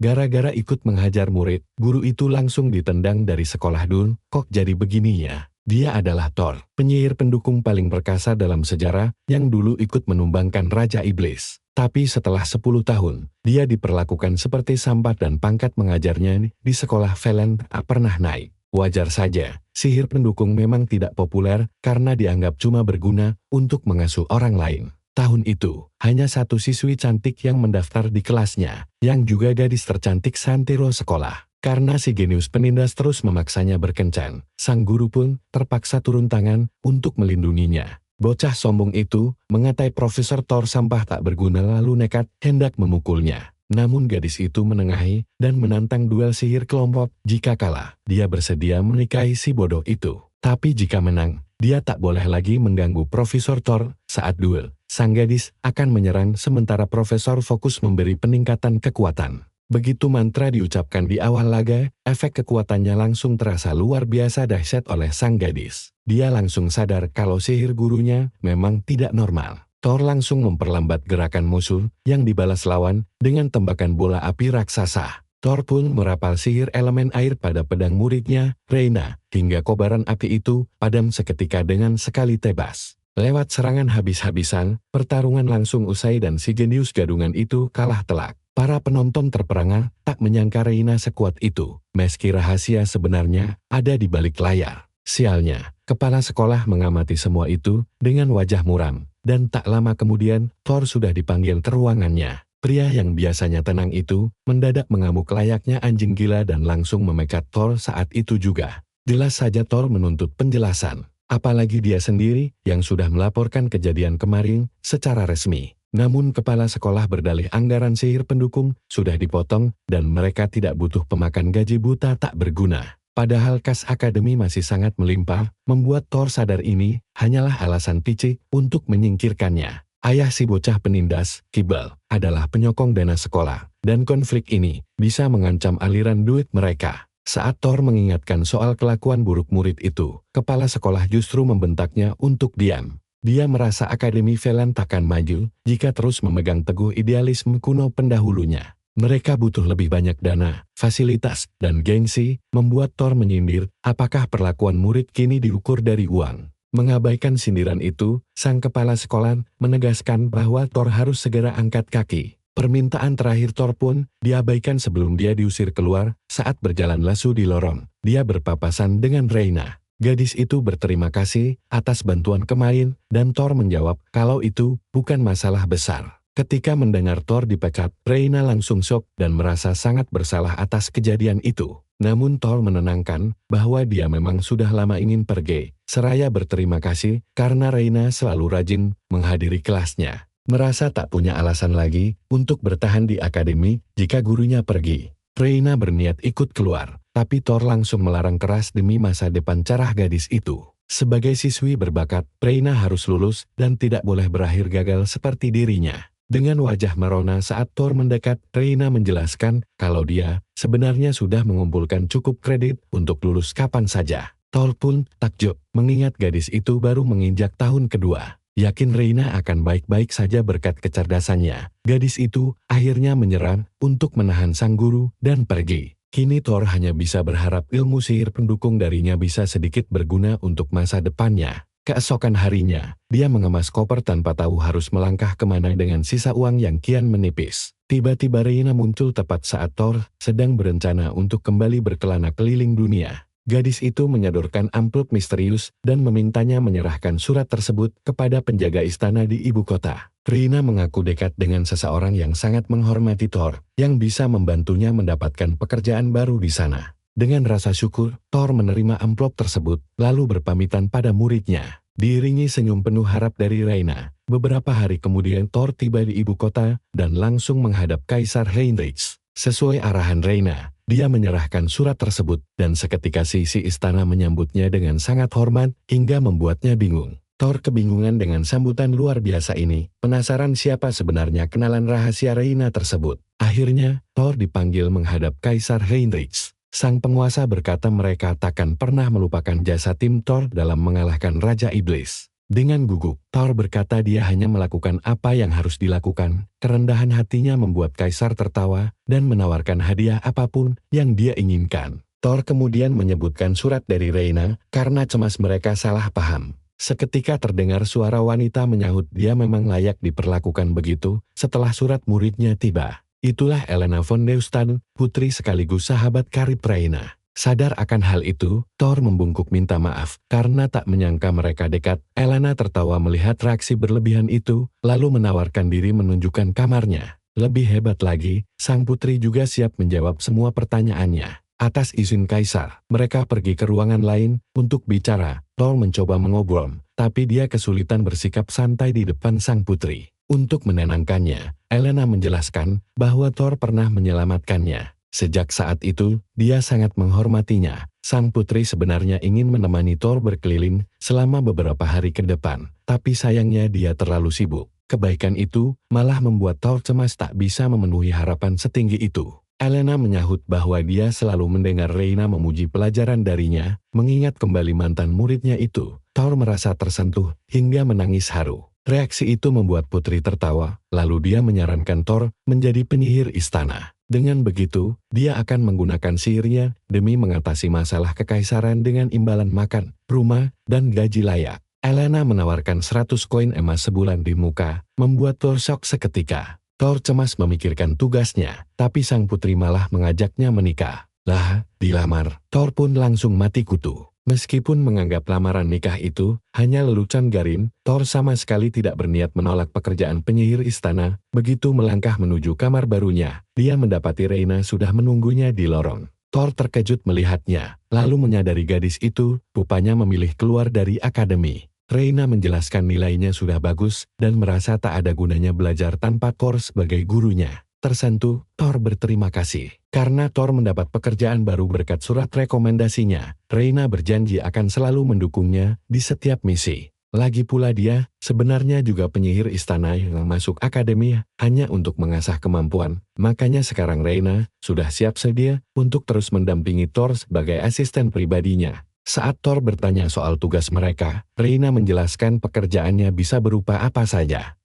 Gara-gara ikut menghajar murid, guru itu langsung ditendang dari sekolah dun. Kok jadi begini ya? Dia adalah Thor, penyihir pendukung paling perkasa dalam sejarah, yang dulu ikut menumbangkan Raja Iblis. Tapi setelah 10 tahun, dia diperlakukan seperti sampah dan pangkat mengajarnya di sekolah Velen tak pernah naik. Wajar saja, sihir pendukung memang tidak populer karena dianggap cuma berguna untuk mengasuh orang lain. Tahun itu, hanya satu siswi cantik yang mendaftar di kelasnya, yang juga gadis tercantik santero sekolah. Karena si genius penindas terus memaksanya berkencan, sang guru pun terpaksa turun tangan untuk melindunginya. Bocah sombong itu mengatai Profesor Thor sampah tak berguna lalu nekat hendak memukulnya. Namun gadis itu menengahi dan menantang duel sihir kelompok. Jika kalah, dia bersedia menikahi si bodoh itu. Tapi jika menang, dia tak boleh lagi mengganggu Profesor Thor saat duel. Sang gadis akan menyerang sementara Profesor fokus memberi peningkatan kekuatan. Begitu mantra diucapkan di awal laga, efek kekuatannya langsung terasa luar biasa dahsyat oleh sang gadis. Dia langsung sadar kalau sihir gurunya memang tidak normal. Thor langsung memperlambat gerakan musuh yang dibalas lawan dengan tembakan bola api raksasa. Thor pun merapal sihir elemen air pada pedang muridnya, Reina, hingga kobaran api itu padam seketika dengan sekali tebas. Lewat serangan habis-habisan, pertarungan langsung usai dan si jenius gadungan itu kalah telak. Para penonton terperangah tak menyangka Reina sekuat itu, meski rahasia sebenarnya ada di balik layar. Sialnya, kepala sekolah mengamati semua itu dengan wajah muram, dan tak lama kemudian Thor sudah dipanggil ke ruangannya. Pria yang biasanya tenang itu mendadak mengamuk layaknya anjing gila dan langsung memecat Thor saat itu juga. Jelas saja Thor menuntut penjelasan, apalagi dia sendiri yang sudah melaporkan kejadian kemarin secara resmi. Namun kepala sekolah berdalih anggaran sihir pendukung sudah dipotong dan mereka tidak butuh pemakan gaji buta tak berguna. Padahal kas akademi masih sangat melimpah, membuat Thor sadar ini hanyalah alasan picik untuk menyingkirkannya. Ayah si bocah penindas, Kibel, adalah penyokong dana sekolah, dan konflik ini bisa mengancam aliran duit mereka. Saat Thor mengingatkan soal kelakuan buruk murid itu, kepala sekolah justru membentaknya untuk diam. Dia merasa Akademi Velen takkan maju jika terus memegang teguh idealisme kuno pendahulunya. Mereka butuh lebih banyak dana, fasilitas, dan gengsi, membuat Thor menyindir apakah perlakuan murid kini diukur dari uang. Mengabaikan sindiran itu, sang kepala sekolah menegaskan bahwa Thor harus segera angkat kaki. Permintaan terakhir Thor pun diabaikan sebelum dia diusir keluar saat berjalan lesu di lorong. Dia berpapasan dengan Reina. Gadis itu berterima kasih atas bantuan kemarin dan Thor menjawab kalau itu bukan masalah besar. Ketika mendengar Thor dipecat, Reina langsung shock dan merasa sangat bersalah atas kejadian itu. Namun Thor menenangkan bahwa dia memang sudah lama ingin pergi, seraya berterima kasih karena Reina selalu rajin menghadiri kelasnya. Merasa tak punya alasan lagi untuk bertahan di akademi jika gurunya pergi. Reina berniat ikut keluar, tapi Thor langsung melarang keras demi masa depan cerah gadis itu. Sebagai siswi berbakat, Reina harus lulus dan tidak boleh berakhir gagal seperti dirinya. Dengan wajah merona saat Thor mendekat, Reina menjelaskan kalau dia sebenarnya sudah mengumpulkan cukup kredit untuk lulus kapan saja. Thor pun takjub mengingat gadis itu baru menginjak tahun kedua. Yakin Reina akan baik-baik saja berkat kecerdasannya. Gadis itu akhirnya menyerah untuk menahan sang guru dan pergi. Kini Thor hanya bisa berharap ilmu sihir pendukung darinya bisa sedikit berguna untuk masa depannya. Keesokan harinya, dia mengemas koper tanpa tahu harus melangkah kemana dengan sisa uang yang kian menipis. Tiba-tiba Reina muncul tepat saat Thor sedang berencana untuk kembali berkelana keliling dunia. Gadis itu menyodorkan amplop misterius dan memintanya menyerahkan surat tersebut kepada penjaga istana di ibu kota. Reina mengaku dekat dengan seseorang yang sangat menghormati Thor, yang bisa membantunya mendapatkan pekerjaan baru di sana. Dengan rasa syukur, Thor menerima amplop tersebut, lalu berpamitan pada muridnya. Diiringi senyum penuh harap dari Reina, beberapa hari kemudian Thor tiba di ibu kota dan langsung menghadap Kaisar Heinrich. Sesuai arahan Reina, dia menyerahkan surat tersebut dan seketika si istana menyambutnya dengan sangat hormat hingga membuatnya bingung. Thor kebingungan dengan sambutan luar biasa ini, penasaran siapa sebenarnya kenalan rahasia Reina tersebut. Akhirnya, Thor dipanggil menghadap Kaisar Heinrich. Sang penguasa berkata mereka takkan pernah melupakan jasa tim Thor dalam mengalahkan Raja Iblis. Dengan gugup, Thor berkata dia hanya melakukan apa yang harus dilakukan. Kerendahan hatinya membuat Kaisar tertawa dan menawarkan hadiah apapun yang dia inginkan. Thor kemudian menyebutkan surat dari Reyna karena cemas mereka salah paham. Seketika terdengar suara wanita menyahut dia memang layak diperlakukan begitu setelah surat muridnya tiba. Itulah Elena von Neustadt, putri sekaligus sahabat karib Reyna. Sadar akan hal itu, Thor membungkuk minta maaf karena tak menyangka mereka dekat. Elena tertawa melihat reaksi berlebihan itu, lalu menawarkan diri menunjukkan kamarnya. Lebih hebat lagi, sang putri juga siap menjawab semua pertanyaannya. Atas izin Kaisar, mereka pergi ke ruangan lain untuk bicara. Thor mencoba mengobrol, tapi dia kesulitan bersikap santai di depan sang putri. Untuk menenangkannya, Elena menjelaskan bahwa Thor pernah menyelamatkannya. Sejak saat itu, dia sangat menghormatinya. Sang putri sebenarnya ingin menemani Thor berkeliling selama beberapa hari ke depan, tapi sayangnya dia terlalu sibuk. Kebaikan itu malah membuat Thor cemas tak bisa memenuhi harapan setinggi itu. Elena menyahut bahwa dia selalu mendengar Reyna memuji pelajaran darinya, mengingat kembali mantan muridnya itu. Thor merasa tersentuh hingga menangis haru. Reaksi itu membuat putri tertawa, lalu dia menyarankan Thor menjadi penyihir istana. Dengan begitu, dia akan menggunakan sihirnya demi mengatasi masalah kekaisaran dengan imbalan makan, rumah, dan gaji layak. Elena menawarkan 100 koin emas sebulan di muka, membuat Thor shock seketika. Thor cemas memikirkan tugasnya, tapi sang putri malah mengajaknya menikah. Lah, dilamar. Thor pun langsung mati kutu. Meskipun menganggap lamaran nikah itu hanya lelucon garin, Thor sama sekali tidak berniat menolak pekerjaan penyihir istana. Begitu melangkah menuju kamar barunya, dia mendapati Reyna sudah menunggunya di lorong. Thor terkejut melihatnya, lalu menyadari gadis itu rupanya memilih keluar dari akademi. Reyna menjelaskan nilainya sudah bagus dan merasa tak ada gunanya belajar tanpa Thor sebagai gurunya. Tersentuh, Thor berterima kasih. Karena Thor mendapat pekerjaan baru berkat surat rekomendasinya, Reyna berjanji akan selalu mendukungnya di setiap misi. Lagi pula dia, sebenarnya juga penyihir istana yang masuk akademi hanya untuk mengasah kemampuan. Makanya sekarang Reyna sudah siap sedia untuk terus mendampingi Thor sebagai asisten pribadinya. Saat Thor bertanya soal tugas mereka, Reyna menjelaskan pekerjaannya bisa berupa apa saja.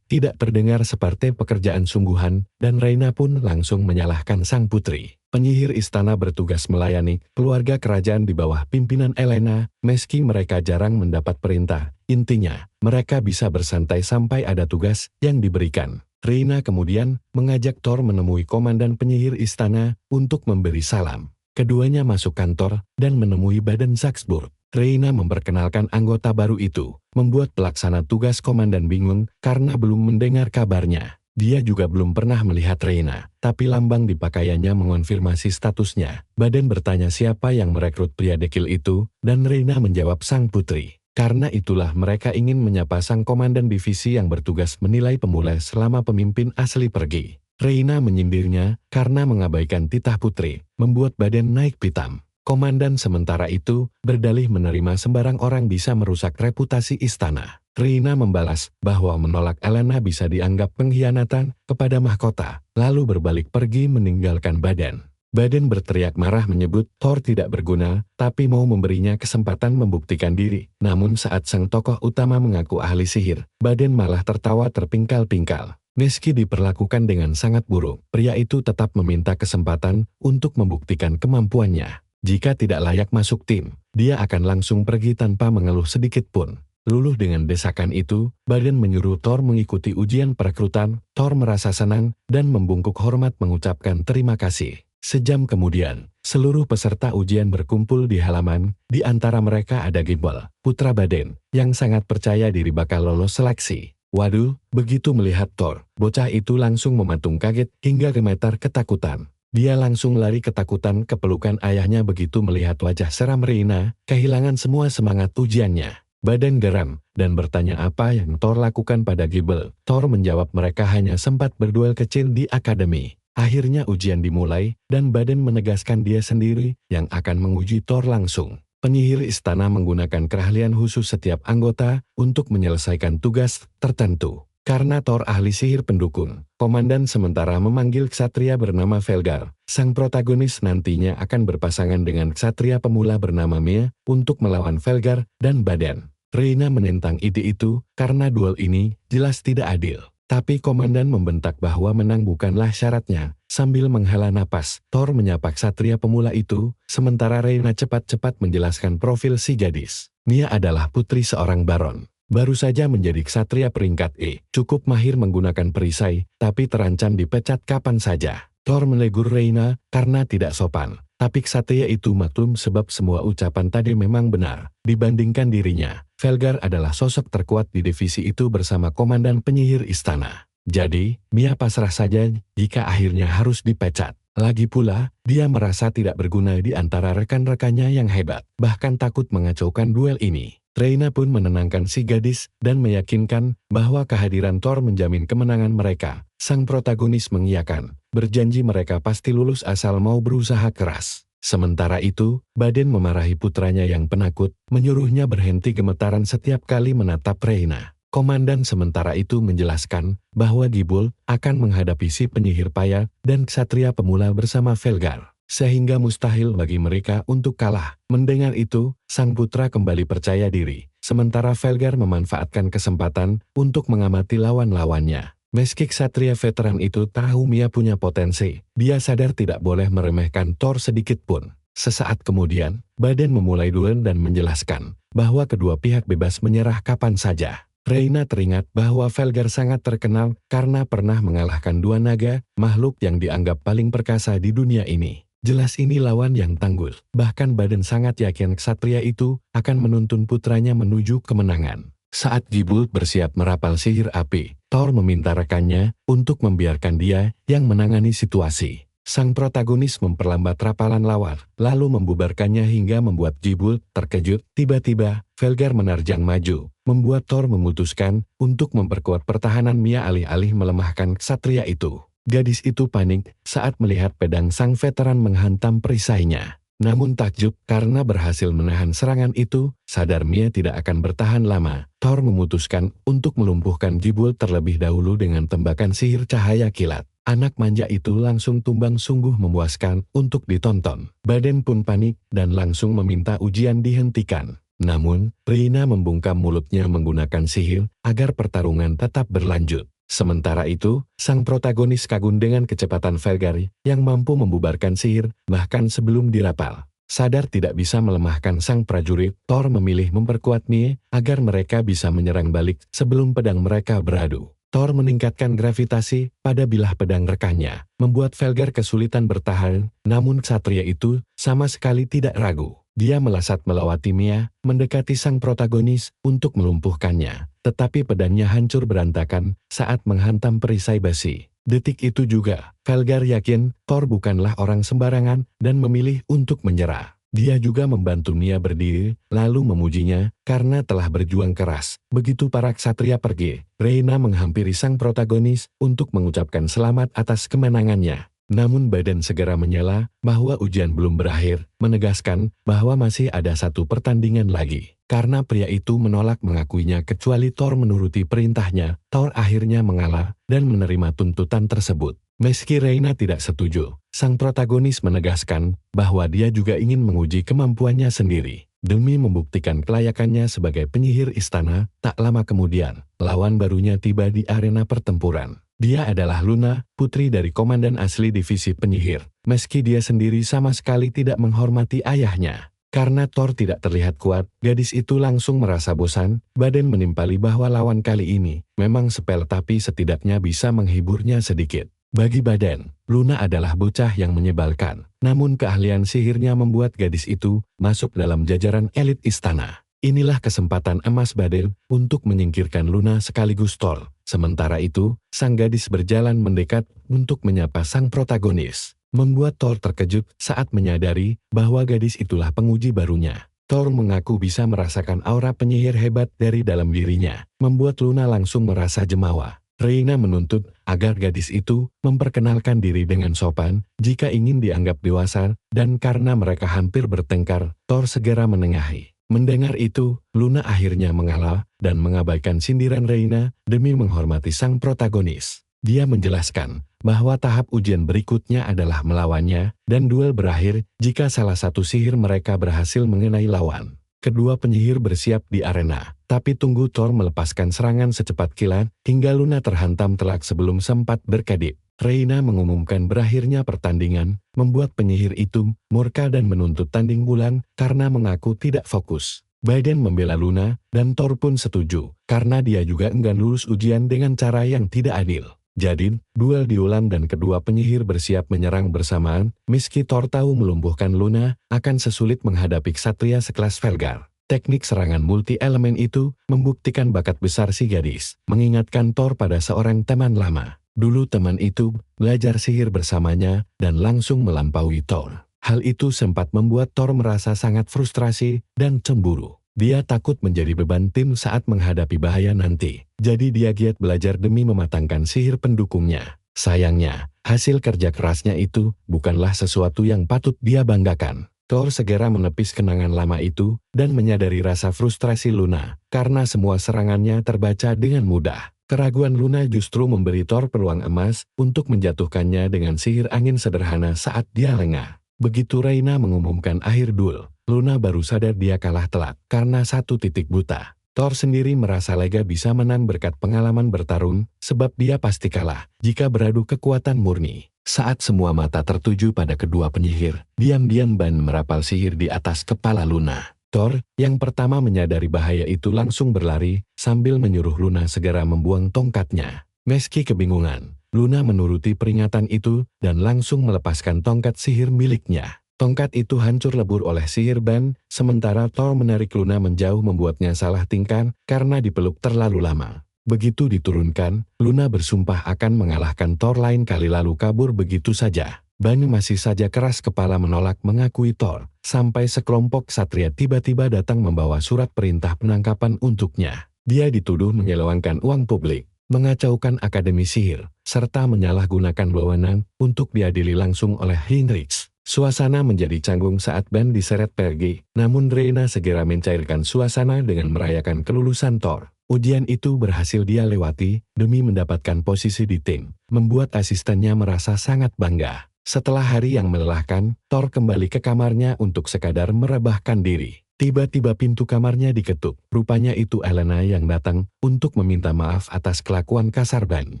Tidak terdengar seperti pekerjaan sungguhan, dan Reyna pun langsung menyalahkan sang putri. Penyihir istana bertugas melayani keluarga kerajaan di bawah pimpinan Elena, meski mereka jarang mendapat perintah. Intinya, mereka bisa bersantai sampai ada tugas yang diberikan. Reyna kemudian mengajak Thor menemui komandan penyihir istana untuk memberi salam. Keduanya masuk kantor dan menemui Baden Saxburg. Reyna memperkenalkan anggota baru itu, membuat pelaksana tugas komandan bingung karena belum mendengar kabarnya. Dia juga belum pernah melihat Reyna, tapi lambang di pakaiannya mengonfirmasi statusnya. Baden bertanya siapa yang merekrut pria dekil itu, dan Reyna menjawab sang putri. Karena itulah mereka ingin menyapa sang komandan divisi yang bertugas menilai pemula selama pemimpin asli pergi. Reyna menyindirnya karena mengabaikan titah putri, membuat Baden naik pitam. Komandan sementara itu berdalih menerima sembarang orang bisa merusak reputasi istana. Reyna membalas bahwa menolak Elena bisa dianggap pengkhianatan kepada mahkota, lalu berbalik pergi meninggalkan Baden. Baden berteriak marah menyebut Thor tidak berguna, tapi mau memberinya kesempatan membuktikan diri. Namun saat sang tokoh utama mengaku ahli sihir, Baden malah tertawa terpingkal-pingkal. Meski diperlakukan dengan sangat buruk, pria itu tetap meminta kesempatan untuk membuktikan kemampuannya. Jika tidak layak masuk tim, dia akan langsung pergi tanpa mengeluh sedikit pun. Luluh dengan desakan itu, Baden menyuruh Thor mengikuti ujian perekrutan. Thor merasa senang dan membungkuk hormat mengucapkan terima kasih. Sejam kemudian, seluruh peserta ujian berkumpul di halaman. Di antara mereka ada Gimbal, putra Baden, yang sangat percaya diri bakal lolos seleksi. Waduh, begitu melihat Thor, bocah itu langsung mematung kaget hingga gemetar ketakutan. Dia langsung lari ketakutan ke pelukan ayahnya begitu melihat wajah seram Reyna, kehilangan semua semangat ujiannya. Baden geram, dan bertanya apa yang Thor lakukan pada Gimbal. Thor menjawab mereka hanya sempat berduel kecil di akademi. Akhirnya ujian dimulai, dan Baden menegaskan dia sendiri yang akan menguji Thor langsung. Penyihir istana menggunakan keahlian khusus setiap anggota untuk menyelesaikan tugas tertentu. Karena Thor ahli sihir pendukung, komandan sementara memanggil ksatria bernama Velgar. Sang protagonis nantinya akan berpasangan dengan ksatria pemula bernama Mia untuk melawan Velgar dan Baden. Reina menentang ide itu karena duel ini jelas tidak adil. Tapi komandan membentak bahwa menang bukanlah syaratnya. Sambil menghela napas, Thor menyapa ksatria pemula itu, sementara Reina cepat-cepat menjelaskan profil si gadis. Mia adalah putri seorang baron. Baru saja menjadi ksatria peringkat E. Cukup mahir menggunakan perisai, tapi terancam dipecat kapan saja. Thor menegur Reina karena tidak sopan. Tapi ksatria itu maklum sebab semua ucapan tadi memang benar. Dibandingkan dirinya, Velgar adalah sosok terkuat di divisi itu bersama komandan penyihir istana. Jadi, Mia pasrah saja jika akhirnya harus dipecat. Lagi pula, dia merasa tidak berguna di antara rekan-rekannya yang hebat, bahkan takut mengacaukan duel ini. Reina pun menenangkan si gadis dan meyakinkan bahwa kehadiran Thor menjamin kemenangan mereka. Sang protagonis mengiyakan, berjanji mereka pasti lulus asal mau berusaha keras. Sementara itu, Baden memarahi putranya yang penakut, menyuruhnya berhenti gemetaran setiap kali menatap Reina. Komandan sementara itu menjelaskan bahwa Gibul akan menghadapi si penyihir payah dan ksatria pemula bersama Velgar, sehingga mustahil bagi mereka untuk kalah. Mendengar itu, sang putra kembali percaya diri, sementara Velgar memanfaatkan kesempatan untuk mengamati lawan-lawannya. Meski ksatria veteran itu tahu Mia punya potensi, dia sadar tidak boleh meremehkan Thor sedikit pun. Sesaat kemudian, Baden memulai duel dan menjelaskan bahwa kedua pihak bebas menyerah kapan saja. Reina teringat bahwa Velgar sangat terkenal karena pernah mengalahkan dua naga, makhluk yang dianggap paling perkasa di dunia ini. Jelas ini lawan yang tangguh, bahkan Baden sangat yakin ksatria itu akan menuntun putranya menuju kemenangan. Saat Gibul bersiap merapal sihir api, Thor meminta rekannya untuk membiarkan dia yang menangani situasi. Sang protagonis memperlambat rapalan lawan, lalu membubarkannya hingga membuat Gibul terkejut. Tiba-tiba, Velgar menerjang maju, membuat Thor memutuskan untuk memperkuat pertahanan Mia alih-alih melemahkan ksatria itu. Gadis itu panik saat melihat pedang sang veteran menghantam perisainya. Namun takjub karena berhasil menahan serangan itu, sadar Mia tidak akan bertahan lama. Thor memutuskan untuk melumpuhkan Gibul terlebih dahulu dengan tembakan sihir cahaya kilat. Anak manja itu langsung tumbang, sungguh memuaskan untuk ditonton. Baden pun panik dan langsung meminta ujian dihentikan. Namun, Reina membungkam mulutnya menggunakan sihir agar pertarungan tetap berlanjut. Sementara itu, sang protagonis kagum dengan kecepatan Velgar yang mampu membubarkan sihir bahkan sebelum dirapal. Sadar tidak bisa melemahkan sang prajurit, Thor memilih memperkuat Mia agar mereka bisa menyerang balik sebelum pedang mereka beradu. Thor meningkatkan gravitasi pada bilah pedang rekannya, membuat Velgar kesulitan bertahan, namun ksatria itu sama sekali tidak ragu. Dia melesat melewati Mia, mendekati sang protagonis untuk melumpuhkannya. Tetapi pedangnya hancur berantakan saat menghantam perisai besi. Detik itu juga, Velgar yakin Thor bukanlah orang sembarangan dan memilih untuk menyerah. Dia juga membantu Mia berdiri, lalu memujinya karena telah berjuang keras. Begitu para ksatria pergi, Reina menghampiri sang protagonis untuk mengucapkan selamat atas kemenangannya. Namun Baden segera menyela bahwa ujian belum berakhir, menegaskan bahwa masih ada satu pertandingan lagi. Karena pria itu menolak mengakuinya kecuali Thor menuruti perintahnya, Thor akhirnya mengalah dan menerima tuntutan tersebut. Meski Reina tidak setuju, sang protagonis menegaskan bahwa dia juga ingin menguji kemampuannya sendiri. Demi membuktikan kelayakannya sebagai penyihir istana, tak lama kemudian, lawan barunya tiba di arena pertempuran. Dia adalah Luna, putri dari komandan asli divisi penyihir. Meski dia sendiri sama sekali tidak menghormati ayahnya. Karena Thor tidak terlihat kuat, gadis itu langsung merasa bosan. Baden menimpali bahwa lawan kali ini memang sepele tapi setidaknya bisa menghiburnya sedikit. Bagi Baden, Luna adalah bocah yang menyebalkan. Namun keahlian sihirnya membuat gadis itu masuk dalam jajaran elit istana. Inilah kesempatan emas Baden untuk menyingkirkan Luna sekaligus Thor. Sementara itu, sang gadis berjalan mendekat untuk menyapa sang protagonis. Membuat Thor terkejut saat menyadari bahwa gadis itulah penguji barunya. Thor mengaku bisa merasakan aura penyihir hebat dari dalam dirinya, membuat Luna langsung merasa jemawa. Reina menuntut agar gadis itu memperkenalkan diri dengan sopan jika ingin dianggap dewasa, dan karena mereka hampir bertengkar, Thor segera menengahi. Mendengar itu, Luna akhirnya mengalah dan mengabaikan sindiran Reina demi menghormati sang protagonis. Dia menjelaskan bahwa tahap ujian berikutnya adalah melawannya dan duel berakhir jika salah satu sihir mereka berhasil mengenai lawan. Kedua penyihir bersiap di arena, tapi tunggu Thor melepaskan serangan secepat kilat, hingga Luna terhantam telak sebelum sempat berkedip. Reyna mengumumkan berakhirnya pertandingan, membuat penyihir itu murka dan menuntut tanding ulang karena mengaku tidak fokus. Biden membela Luna, dan Thor pun setuju, karena dia juga enggan lulus ujian dengan cara yang tidak adil. Jadi, duel diulang dan kedua penyihir bersiap menyerang bersamaan, meski Thor tahu melumpuhkan Luna akan sesulit menghadapi ksatria sekelas Velgar. Teknik serangan multi-elemen itu membuktikan bakat besar si gadis, mengingatkan Thor pada seorang teman lama. Dulu teman itu belajar sihir bersamanya dan langsung melampaui Thor. Hal itu sempat membuat Thor merasa sangat frustrasi dan cemburu. Dia takut menjadi beban tim saat menghadapi bahaya nanti. Jadi dia giat belajar demi mematangkan sihir pendukungnya. Sayangnya, hasil kerja kerasnya itu bukanlah sesuatu yang patut dia banggakan. Thor segera menepis kenangan lama itu dan menyadari rasa frustrasi Luna karena semua serangannya terbaca dengan mudah. Keraguan Luna justru memberi Thor peluang emas untuk menjatuhkannya dengan sihir angin sederhana saat dia lengah. Begitu Reyna mengumumkan akhir duel, Luna baru sadar dia kalah telak karena satu titik buta. Thor sendiri merasa lega bisa menang berkat pengalaman bertarung, sebab dia pasti kalah jika beradu kekuatan murni. Saat semua mata tertuju pada kedua penyihir, diam-diam Ban merapal sihir di atas kepala Luna. Thor, yang pertama menyadari bahaya itu langsung berlari, sambil menyuruh Luna segera membuang tongkatnya. Meski kebingungan, Luna menuruti peringatan itu dan langsung melepaskan tongkat sihir miliknya. Tongkat itu hancur lebur oleh sihir Ban, sementara Thor menarik Luna menjauh membuatnya salah tingkah karena dipeluk terlalu lama. Begitu diturunkan, Luna bersumpah akan mengalahkan Thor lain kali lalu kabur begitu saja. Ban masih saja keras kepala menolak mengakui Thor, sampai sekelompok ksatria tiba-tiba datang membawa surat perintah penangkapan untuknya. Dia dituduh menyelewengkan uang publik, mengacaukan akademi sihir, serta menyalahgunakan wewenang untuk diadili langsung oleh Heinrich. Suasana menjadi canggung saat Ban diseret pergi, namun Reyna segera mencairkan suasana dengan merayakan kelulusan Thor. Ujian itu berhasil dia lewati demi mendapatkan posisi di tim, membuat asistennya merasa sangat bangga. Setelah hari yang melelahkan, Thor kembali ke kamarnya untuk sekadar merebahkan diri. Tiba-tiba pintu kamarnya diketuk. Rupanya itu Elena yang datang untuk meminta maaf atas kelakuan kasar Ban.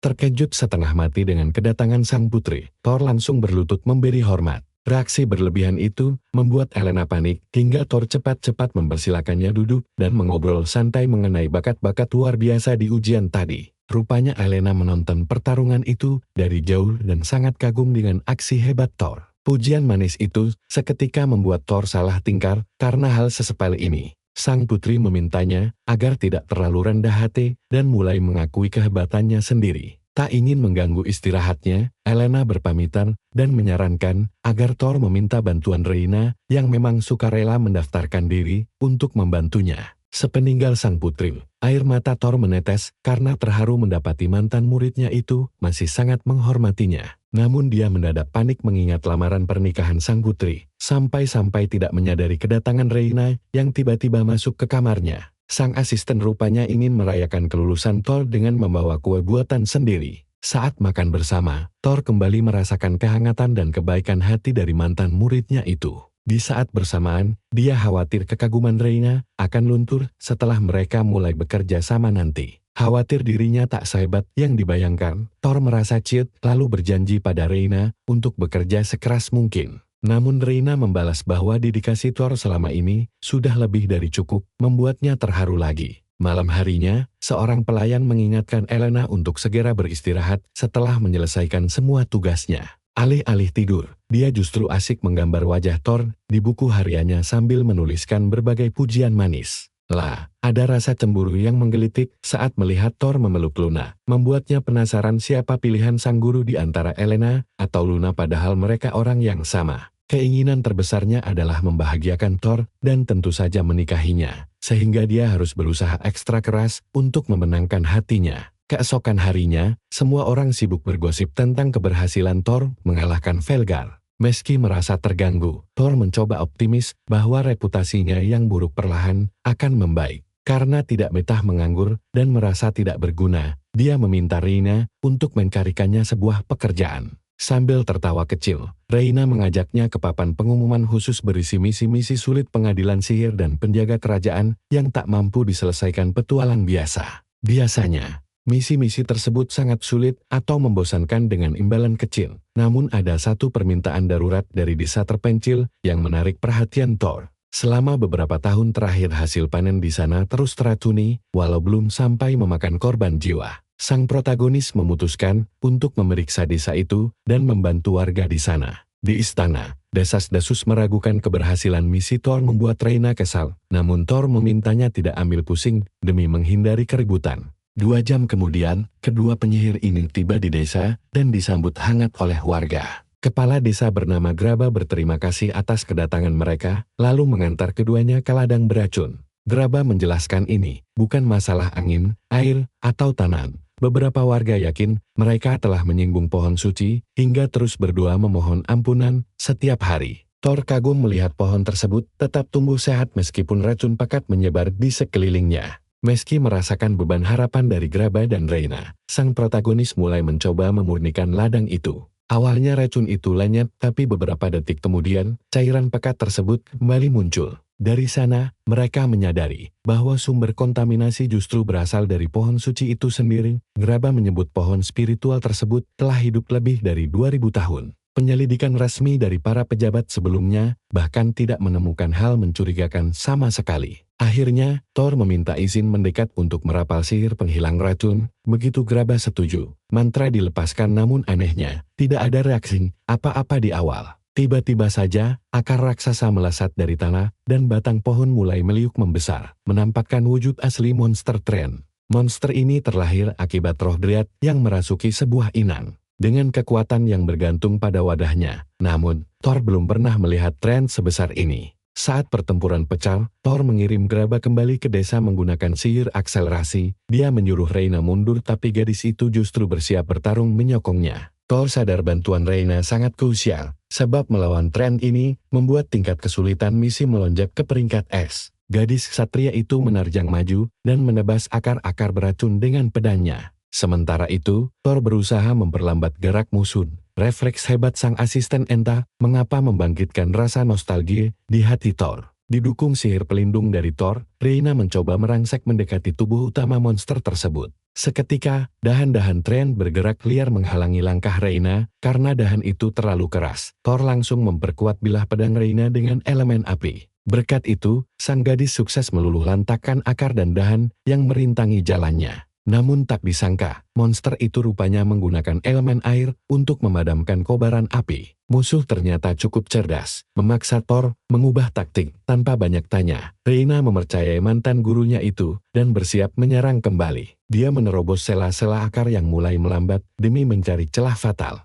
Terkejut setengah mati dengan kedatangan sang putri, Thor langsung berlutut memberi hormat. Reaksi berlebihan itu membuat Elena panik, hingga Thor cepat-cepat mempersilakannya duduk dan mengobrol santai mengenai bakat-bakat luar biasa di ujian tadi. Rupanya Elena menonton pertarungan itu dari jauh dan sangat kagum dengan aksi hebat Thor. Pujian manis itu seketika membuat Thor salah tingkah karena hal sesepele ini. Sang putri memintanya agar tidak terlalu rendah hati dan mulai mengakui kehebatannya sendiri. Tak ingin mengganggu istirahatnya, Elena berpamitan dan menyarankan agar Thor meminta bantuan Reyna yang memang sukarela mendaftarkan diri untuk membantunya. Sepeninggal sang putri, air mata Thor menetes karena terharu mendapati mantan muridnya itu masih sangat menghormatinya. Namun dia mendadak panik mengingat lamaran pernikahan sang putri, sampai-sampai tidak menyadari kedatangan Reyna yang tiba-tiba masuk ke kamarnya. Sang asisten rupanya ingin merayakan kelulusan Thor dengan membawa kue buatan sendiri. Saat makan bersama, Thor kembali merasakan kehangatan dan kebaikan hati dari mantan muridnya itu. Di saat bersamaan, dia khawatir kekaguman Reyna akan luntur setelah mereka mulai bekerja sama nanti. Khawatir dirinya tak sehebat yang dibayangkan, Thor merasa ciut lalu berjanji pada Reyna untuk bekerja sekeras mungkin. Namun Reyna membalas bahwa dedikasi Thor selama ini sudah lebih dari cukup, membuatnya terharu lagi. Malam harinya, seorang pelayan mengingatkan Elena untuk segera beristirahat setelah menyelesaikan semua tugasnya. Alih-alih tidur, dia justru asik menggambar wajah Thor di buku hariannya sambil menuliskan berbagai pujian manis. Lah, ada rasa cemburu yang menggelitik saat melihat Thor memeluk Luna, membuatnya penasaran siapa pilihan sang guru di antara Elena atau Luna padahal mereka orang yang sama. Keinginan terbesarnya adalah membahagiakan Thor dan tentu saja menikahinya, sehingga dia harus berusaha ekstra keras untuk memenangkan hatinya. Keesokan harinya, semua orang sibuk bergosip tentang keberhasilan Thor mengalahkan Velgar. Meski merasa terganggu, Thor mencoba optimis bahwa reputasinya yang buruk perlahan akan membaik. Karena tidak betah menganggur dan merasa tidak berguna, dia meminta Reyna untuk mencarikannya sebuah pekerjaan. Sambil tertawa kecil, Reina mengajaknya ke papan pengumuman khusus berisi misi-misi sulit pengadilan sihir dan penjaga kerajaan yang tak mampu diselesaikan petualang biasa. Biasanya, misi-misi tersebut sangat sulit atau membosankan dengan imbalan kecil. Namun ada satu permintaan darurat dari desa terpencil yang menarik perhatian Thor. Selama beberapa tahun terakhir hasil panen di sana terus teracuni, walau belum sampai memakan korban jiwa. Sang protagonis memutuskan untuk memeriksa desa itu dan membantu warga di sana. Di istana, desas-desus meragukan keberhasilan misi Thor membuat Reina kesal. Namun Thor memintanya tidak ambil pusing demi menghindari keributan. 2 jam kemudian, kedua penyihir ini tiba di desa dan disambut hangat oleh warga. Kepala desa bernama Graba berterima kasih atas kedatangan mereka, lalu mengantar keduanya ke ladang beracun. Graba menjelaskan ini bukan masalah angin, air, atau tanah. Beberapa warga yakin mereka telah menyinggung pohon suci, hingga terus berdoa memohon ampunan setiap hari. Thor kagum melihat pohon tersebut tetap tumbuh sehat meskipun racun pekat menyebar di sekelilingnya. Meski merasakan beban harapan dari Graba dan Reina, sang protagonis mulai mencoba memurnikan ladang itu. Awalnya racun itu lenyap, tapi beberapa detik kemudian, cairan pekat tersebut kembali muncul. Dari sana, mereka menyadari bahwa sumber kontaminasi justru berasal dari pohon suci itu sendiri. Graba menyebut pohon spiritual tersebut telah hidup lebih dari 2000 tahun. Penyelidikan resmi dari para pejabat sebelumnya bahkan tidak menemukan hal mencurigakan sama sekali. Akhirnya, Thor meminta izin mendekat untuk merapal sihir penghilang racun. Begitu Graba setuju, mantra dilepaskan, namun anehnya, tidak ada reaksi apa-apa di awal. Tiba-tiba saja, akar raksasa melesat dari tanah, dan batang pohon mulai meliuk membesar, menampakkan wujud asli monster Tren. Monster ini terlahir akibat roh Dryad yang merasuki sebuah inang, dengan kekuatan yang bergantung pada wadahnya. Namun, Thor belum pernah melihat Tren sebesar ini. Saat pertempuran pecah, Thor mengirim Graba kembali ke desa menggunakan sihir akselerasi. Dia menyuruh Reina mundur, tapi gadis itu justru bersiap bertarung menyokongnya. Thor sadar bantuan Reina sangat krusial, sebab melawan Tren ini membuat tingkat kesulitan misi melonjak ke peringkat S. Gadis ksatria itu menerjang maju dan menebas akar-akar beracun dengan pedangnya. Sementara itu, Thor berusaha memperlambat gerak musuh. Refleks hebat sang asisten entah mengapa membangkitkan rasa nostalgia di hati Thor. Didukung sihir pelindung dari Thor, Reina mencoba merangsek mendekati tubuh utama monster tersebut. Seketika, dahan-dahan Tren bergerak liar menghalangi langkah Reina. Karena dahan itu terlalu keras, Thor langsung memperkuat bilah pedang Reina dengan elemen api. Berkat itu, sang gadis sukses meluluh lantakkan akar dan dahan yang merintangi jalannya. Namun tak disangka, monster itu rupanya menggunakan elemen air untuk memadamkan kobaran api. Musuh ternyata cukup cerdas, memaksa Thor mengubah taktik. Tanpa banyak tanya, Reina mempercayai mantan gurunya itu dan bersiap menyerang kembali. Dia menerobos sela-sela akar yang mulai melambat demi mencari celah fatal.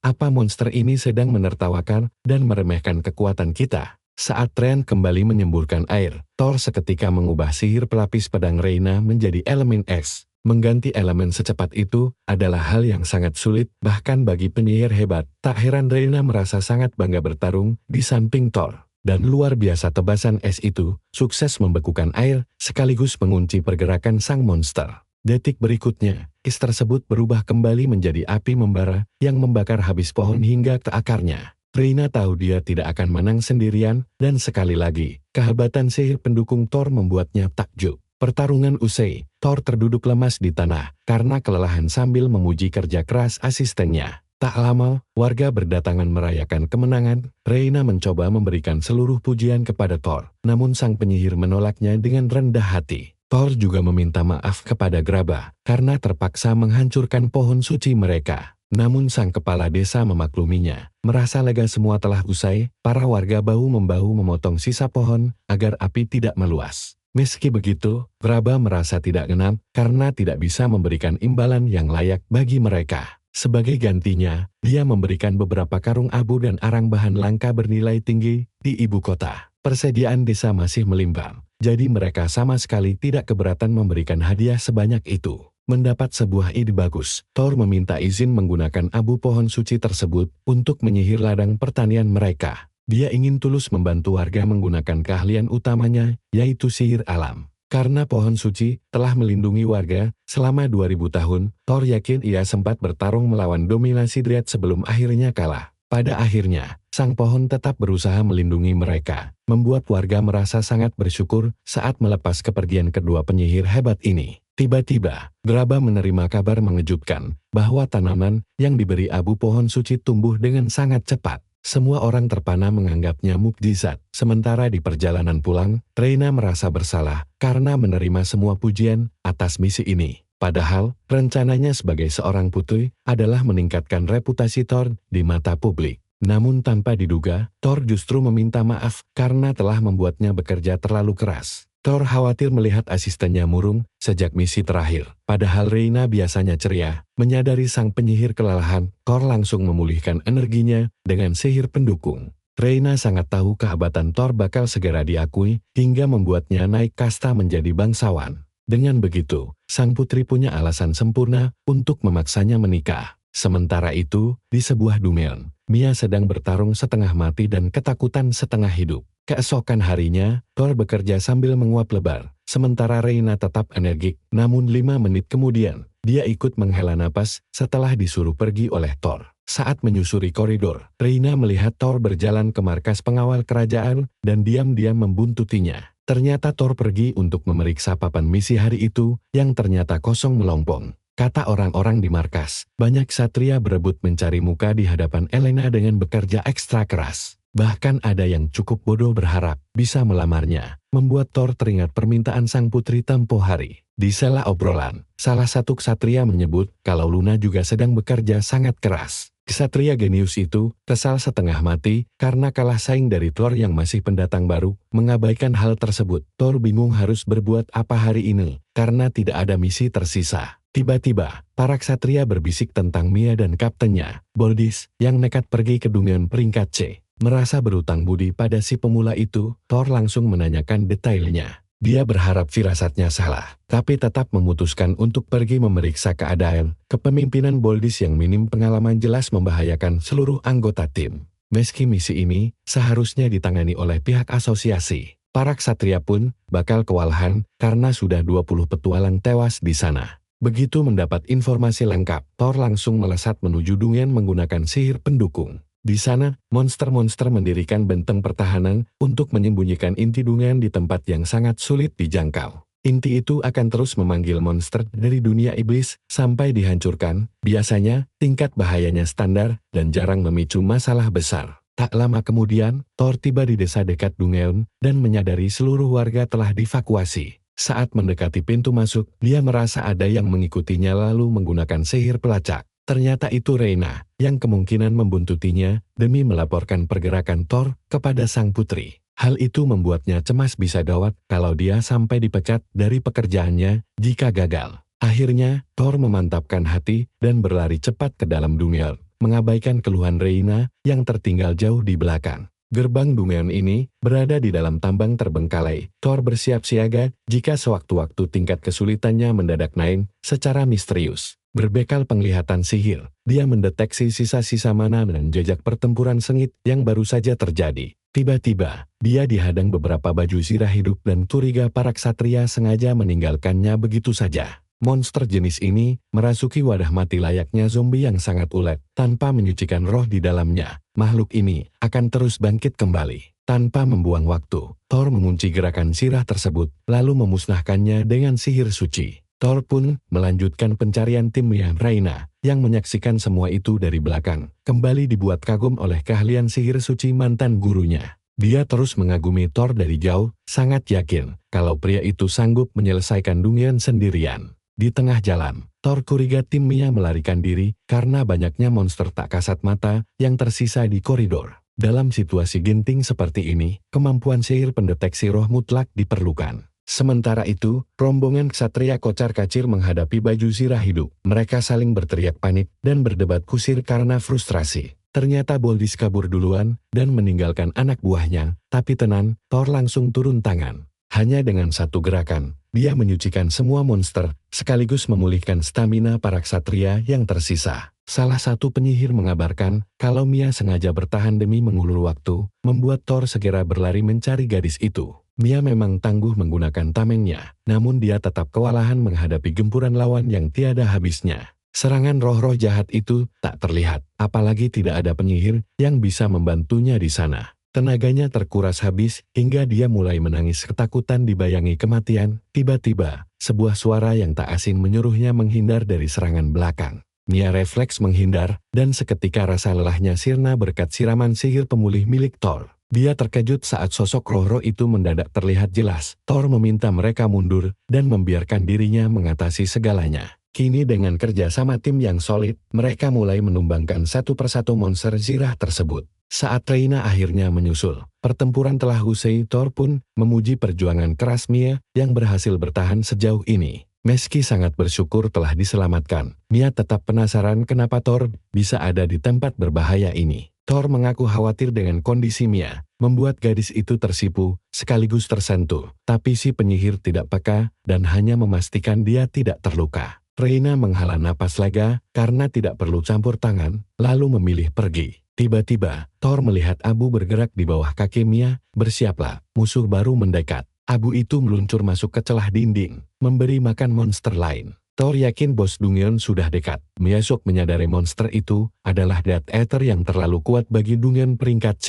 Apa monster ini sedang menertawakan dan meremehkan kekuatan kita? Saat Tren kembali menyemburkan air, Thor seketika mengubah sihir pelapis pedang Reina menjadi elemen es. Mengganti elemen secepat itu adalah hal yang sangat sulit, bahkan bagi penyihir hebat. Tak heran Reina merasa sangat bangga bertarung di samping Thor. Dan luar biasa tebasan es itu sukses membekukan air, sekaligus mengunci pergerakan sang monster. Detik berikutnya, es tersebut berubah kembali menjadi api membara yang membakar habis pohon hingga ke akarnya. Reina tahu dia tidak akan menang sendirian, dan sekali lagi, kehebatan sihir pendukung Thor membuatnya takjub. Pertarungan usai, Thor terduduk lemas di tanah karena kelelahan sambil memuji kerja keras asistennya. Tak lama, warga berdatangan merayakan kemenangan. Reina mencoba memberikan seluruh pujian kepada Thor, namun sang penyihir menolaknya dengan rendah hati. Thor juga meminta maaf kepada Graba karena terpaksa menghancurkan pohon suci mereka. Namun sang kepala desa memakluminya. Merasa lega semua telah usai, para warga bahu-membahu memotong sisa pohon agar api tidak meluas. Meski begitu, Graba merasa tidak genap karena tidak bisa memberikan imbalan yang layak bagi mereka. Sebagai gantinya, dia memberikan beberapa karung abu dan arang bahan langka bernilai tinggi di ibu kota. Persediaan desa masih melimpah, jadi mereka sama sekali tidak keberatan memberikan hadiah sebanyak itu. Mendapat sebuah ide bagus, Thor meminta izin menggunakan abu pohon suci tersebut untuk menyihir ladang pertanian mereka. Dia ingin tulus membantu warga menggunakan keahlian utamanya, yaitu sihir alam. Karena pohon suci telah melindungi warga selama 2000 tahun, Thor yakin ia sempat bertarung melawan dominasi Dryad sebelum akhirnya kalah. Pada akhirnya, sang pohon tetap berusaha melindungi mereka, membuat warga merasa sangat bersyukur saat melepas kepergian kedua penyihir hebat ini. Tiba-tiba, Graba menerima kabar mengejutkan bahwa tanaman yang diberi abu pohon suci tumbuh dengan sangat cepat. Semua orang terpana menganggapnya mukjizat. Sementara di perjalanan pulang, Reyna merasa bersalah karena menerima semua pujian atas misi ini. Padahal, rencananya sebagai seorang putri adalah meningkatkan reputasi Thor di mata publik. Namun tanpa diduga, Thor justru meminta maaf karena telah membuatnya bekerja terlalu keras. Thor khawatir melihat asistennya murung sejak misi terakhir. Padahal Reyna biasanya ceria, menyadari sang penyihir kelelahan, Thor langsung memulihkan energinya dengan sihir pendukung. Reyna sangat tahu kehebatan Thor bakal segera diakui hingga membuatnya naik kasta menjadi bangsawan. Dengan begitu, sang putri punya alasan sempurna untuk memaksanya menikah. Sementara itu, di sebuah dumen, Mia sedang bertarung setengah mati dan ketakutan setengah hidup. Keesokan harinya, Thor bekerja sambil menguap lebar. Sementara Reyna tetap energik, namun 5 menit kemudian, dia ikut menghela napas setelah disuruh pergi oleh Thor. Saat menyusuri koridor, Reyna melihat Thor berjalan ke markas pengawal kerajaan dan diam-diam membuntutinya. Ternyata Thor pergi untuk memeriksa papan misi hari itu, yang ternyata kosong melompong. Kata orang-orang di markas, banyak ksatria berebut mencari muka di hadapan Elena dengan bekerja ekstra keras. Bahkan ada yang cukup bodoh berharap bisa melamarnya, membuat Thor teringat permintaan sang putri tempo hari. Di sela obrolan, salah satu ksatria menyebut kalau Luna juga sedang bekerja sangat keras. Ksatria genius itu kesal setengah mati karena kalah saing dari Thor yang masih pendatang baru. Mengabaikan hal tersebut, Thor bingung harus berbuat apa hari ini karena tidak ada misi tersisa. Tiba-tiba, para ksatria berbisik tentang Mia dan kaptennya, Boldis, yang nekat pergi ke dunia peringkat C. Merasa berutang budi pada si pemula itu, Thor langsung menanyakan detailnya. Dia berharap firasatnya salah, tapi tetap memutuskan untuk pergi memeriksa keadaan. Kepemimpinan Boldis yang minim pengalaman jelas membahayakan seluruh anggota tim. Meski misi ini seharusnya ditangani oleh pihak asosiasi, para ksatria pun bakal kewalahan karena sudah 20 petualang tewas di sana. Begitu mendapat informasi lengkap, Thor langsung melesat menuju Dungen menggunakan sihir pendukung. Di sana, monster-monster mendirikan benteng pertahanan untuk menyembunyikan inti Dungen di tempat yang sangat sulit dijangkau. Inti itu akan terus memanggil monster dari dunia iblis sampai dihancurkan. Biasanya, tingkat bahayanya standar dan jarang memicu masalah besar. Tak lama kemudian, Thor tiba di desa dekat Dungen dan menyadari seluruh warga telah dievakuasi. Saat mendekati pintu masuk, dia merasa ada yang mengikutinya lalu menggunakan sihir pelacak. Ternyata itu Reyna, yang kemungkinan membuntutinya demi melaporkan pergerakan Thor kepada sang putri. Hal itu membuatnya cemas bisa gawat kalau dia sampai dipecat dari pekerjaannya jika gagal. Akhirnya, Thor memantapkan hati dan berlari cepat ke dalam Dungen, mengabaikan keluhan Reyna yang tertinggal jauh di belakang. Gerbang Dungen ini berada di dalam tambang terbengkalai. Thor bersiap siaga jika sewaktu-waktu tingkat kesulitannya mendadak naik secara misterius. Berbekal penglihatan sihir, dia mendeteksi sisa-sisa mana dan jejak pertempuran sengit yang baru saja terjadi. Tiba-tiba, dia dihadang beberapa baju zirah hidup dan curiga para ksatria sengaja meninggalkannya begitu saja. Monster jenis ini merasuki wadah mati layaknya zombie yang sangat ulet, tanpa menyucikan roh di dalamnya. Makhluk ini akan terus bangkit kembali. Tanpa membuang waktu, Thor mengunci gerakan zirah tersebut, lalu memusnahkannya dengan sihir suci. Thor pun melanjutkan pencarian tim Reyna, yang menyaksikan semua itu dari belakang. Kembali dibuat kagum oleh keahlian sihir suci mantan gurunya. Dia terus mengagumi Thor dari jauh, sangat yakin kalau pria itu sanggup menyelesaikan Dungen sendirian. Di tengah jalan, Thor curiga tim Mia melarikan diri karena banyaknya monster tak kasat mata yang tersisa di koridor. Dalam situasi genting seperti ini, kemampuan sihir pendeteksi roh mutlak diperlukan. Sementara itu, rombongan ksatria kocar-kacir menghadapi baju zirah hidup. Mereka saling berteriak panik dan berdebat kusir karena frustrasi. Ternyata Boldis kabur duluan dan meninggalkan anak buahnya. Tapi tenang, Thor langsung turun tangan. Hanya dengan satu gerakan, dia menyucikan semua monster, sekaligus memulihkan stamina para ksatria yang tersisa. Salah satu penyihir mengabarkan kalau Mia sengaja bertahan demi mengulur waktu, membuat Thor segera berlari mencari gadis itu. Mia memang tangguh menggunakan tamengnya, namun dia tetap kewalahan menghadapi gempuran lawan yang tiada habisnya. Serangan roh-roh jahat itu tak terlihat, apalagi tidak ada penyihir yang bisa membantunya di sana. Tenaganya terkuras habis hingga dia mulai menangis ketakutan dibayangi kematian. Tiba-tiba, sebuah suara yang tak asing menyuruhnya menghindar dari serangan belakang. Mia refleks menghindar, dan seketika rasa lelahnya sirna berkat siraman sihir pemulih milik Thor. Dia terkejut saat sosok roh-roh itu mendadak terlihat jelas. Thor meminta mereka mundur dan membiarkan dirinya mengatasi segalanya. Kini dengan kerja sama tim yang solid, mereka mulai menumbangkan satu persatu monster zirah tersebut. Saat Reina akhirnya menyusul, pertempuran telah usai. Thor pun memuji perjuangan keras Mia yang berhasil bertahan sejauh ini. Meski sangat bersyukur telah diselamatkan, Mia tetap penasaran kenapa Thor bisa ada di tempat berbahaya ini. Thor mengaku khawatir dengan kondisi Mia, membuat gadis itu tersipu, sekaligus tersentuh. Tapi si penyihir tidak peka, dan hanya memastikan dia tidak terluka. Reina menghela napas lega, karena tidak perlu campur tangan, lalu memilih pergi. Tiba-tiba, Thor melihat abu bergerak di bawah kaki Mia, bersiaplah, musuh baru mendekat. Abu itu meluncur masuk ke celah dinding, memberi makan monster lain. Thor yakin bos Dungeon sudah dekat. Miasok menyadari monster itu adalah Death Eater yang terlalu kuat bagi Dungeon peringkat C.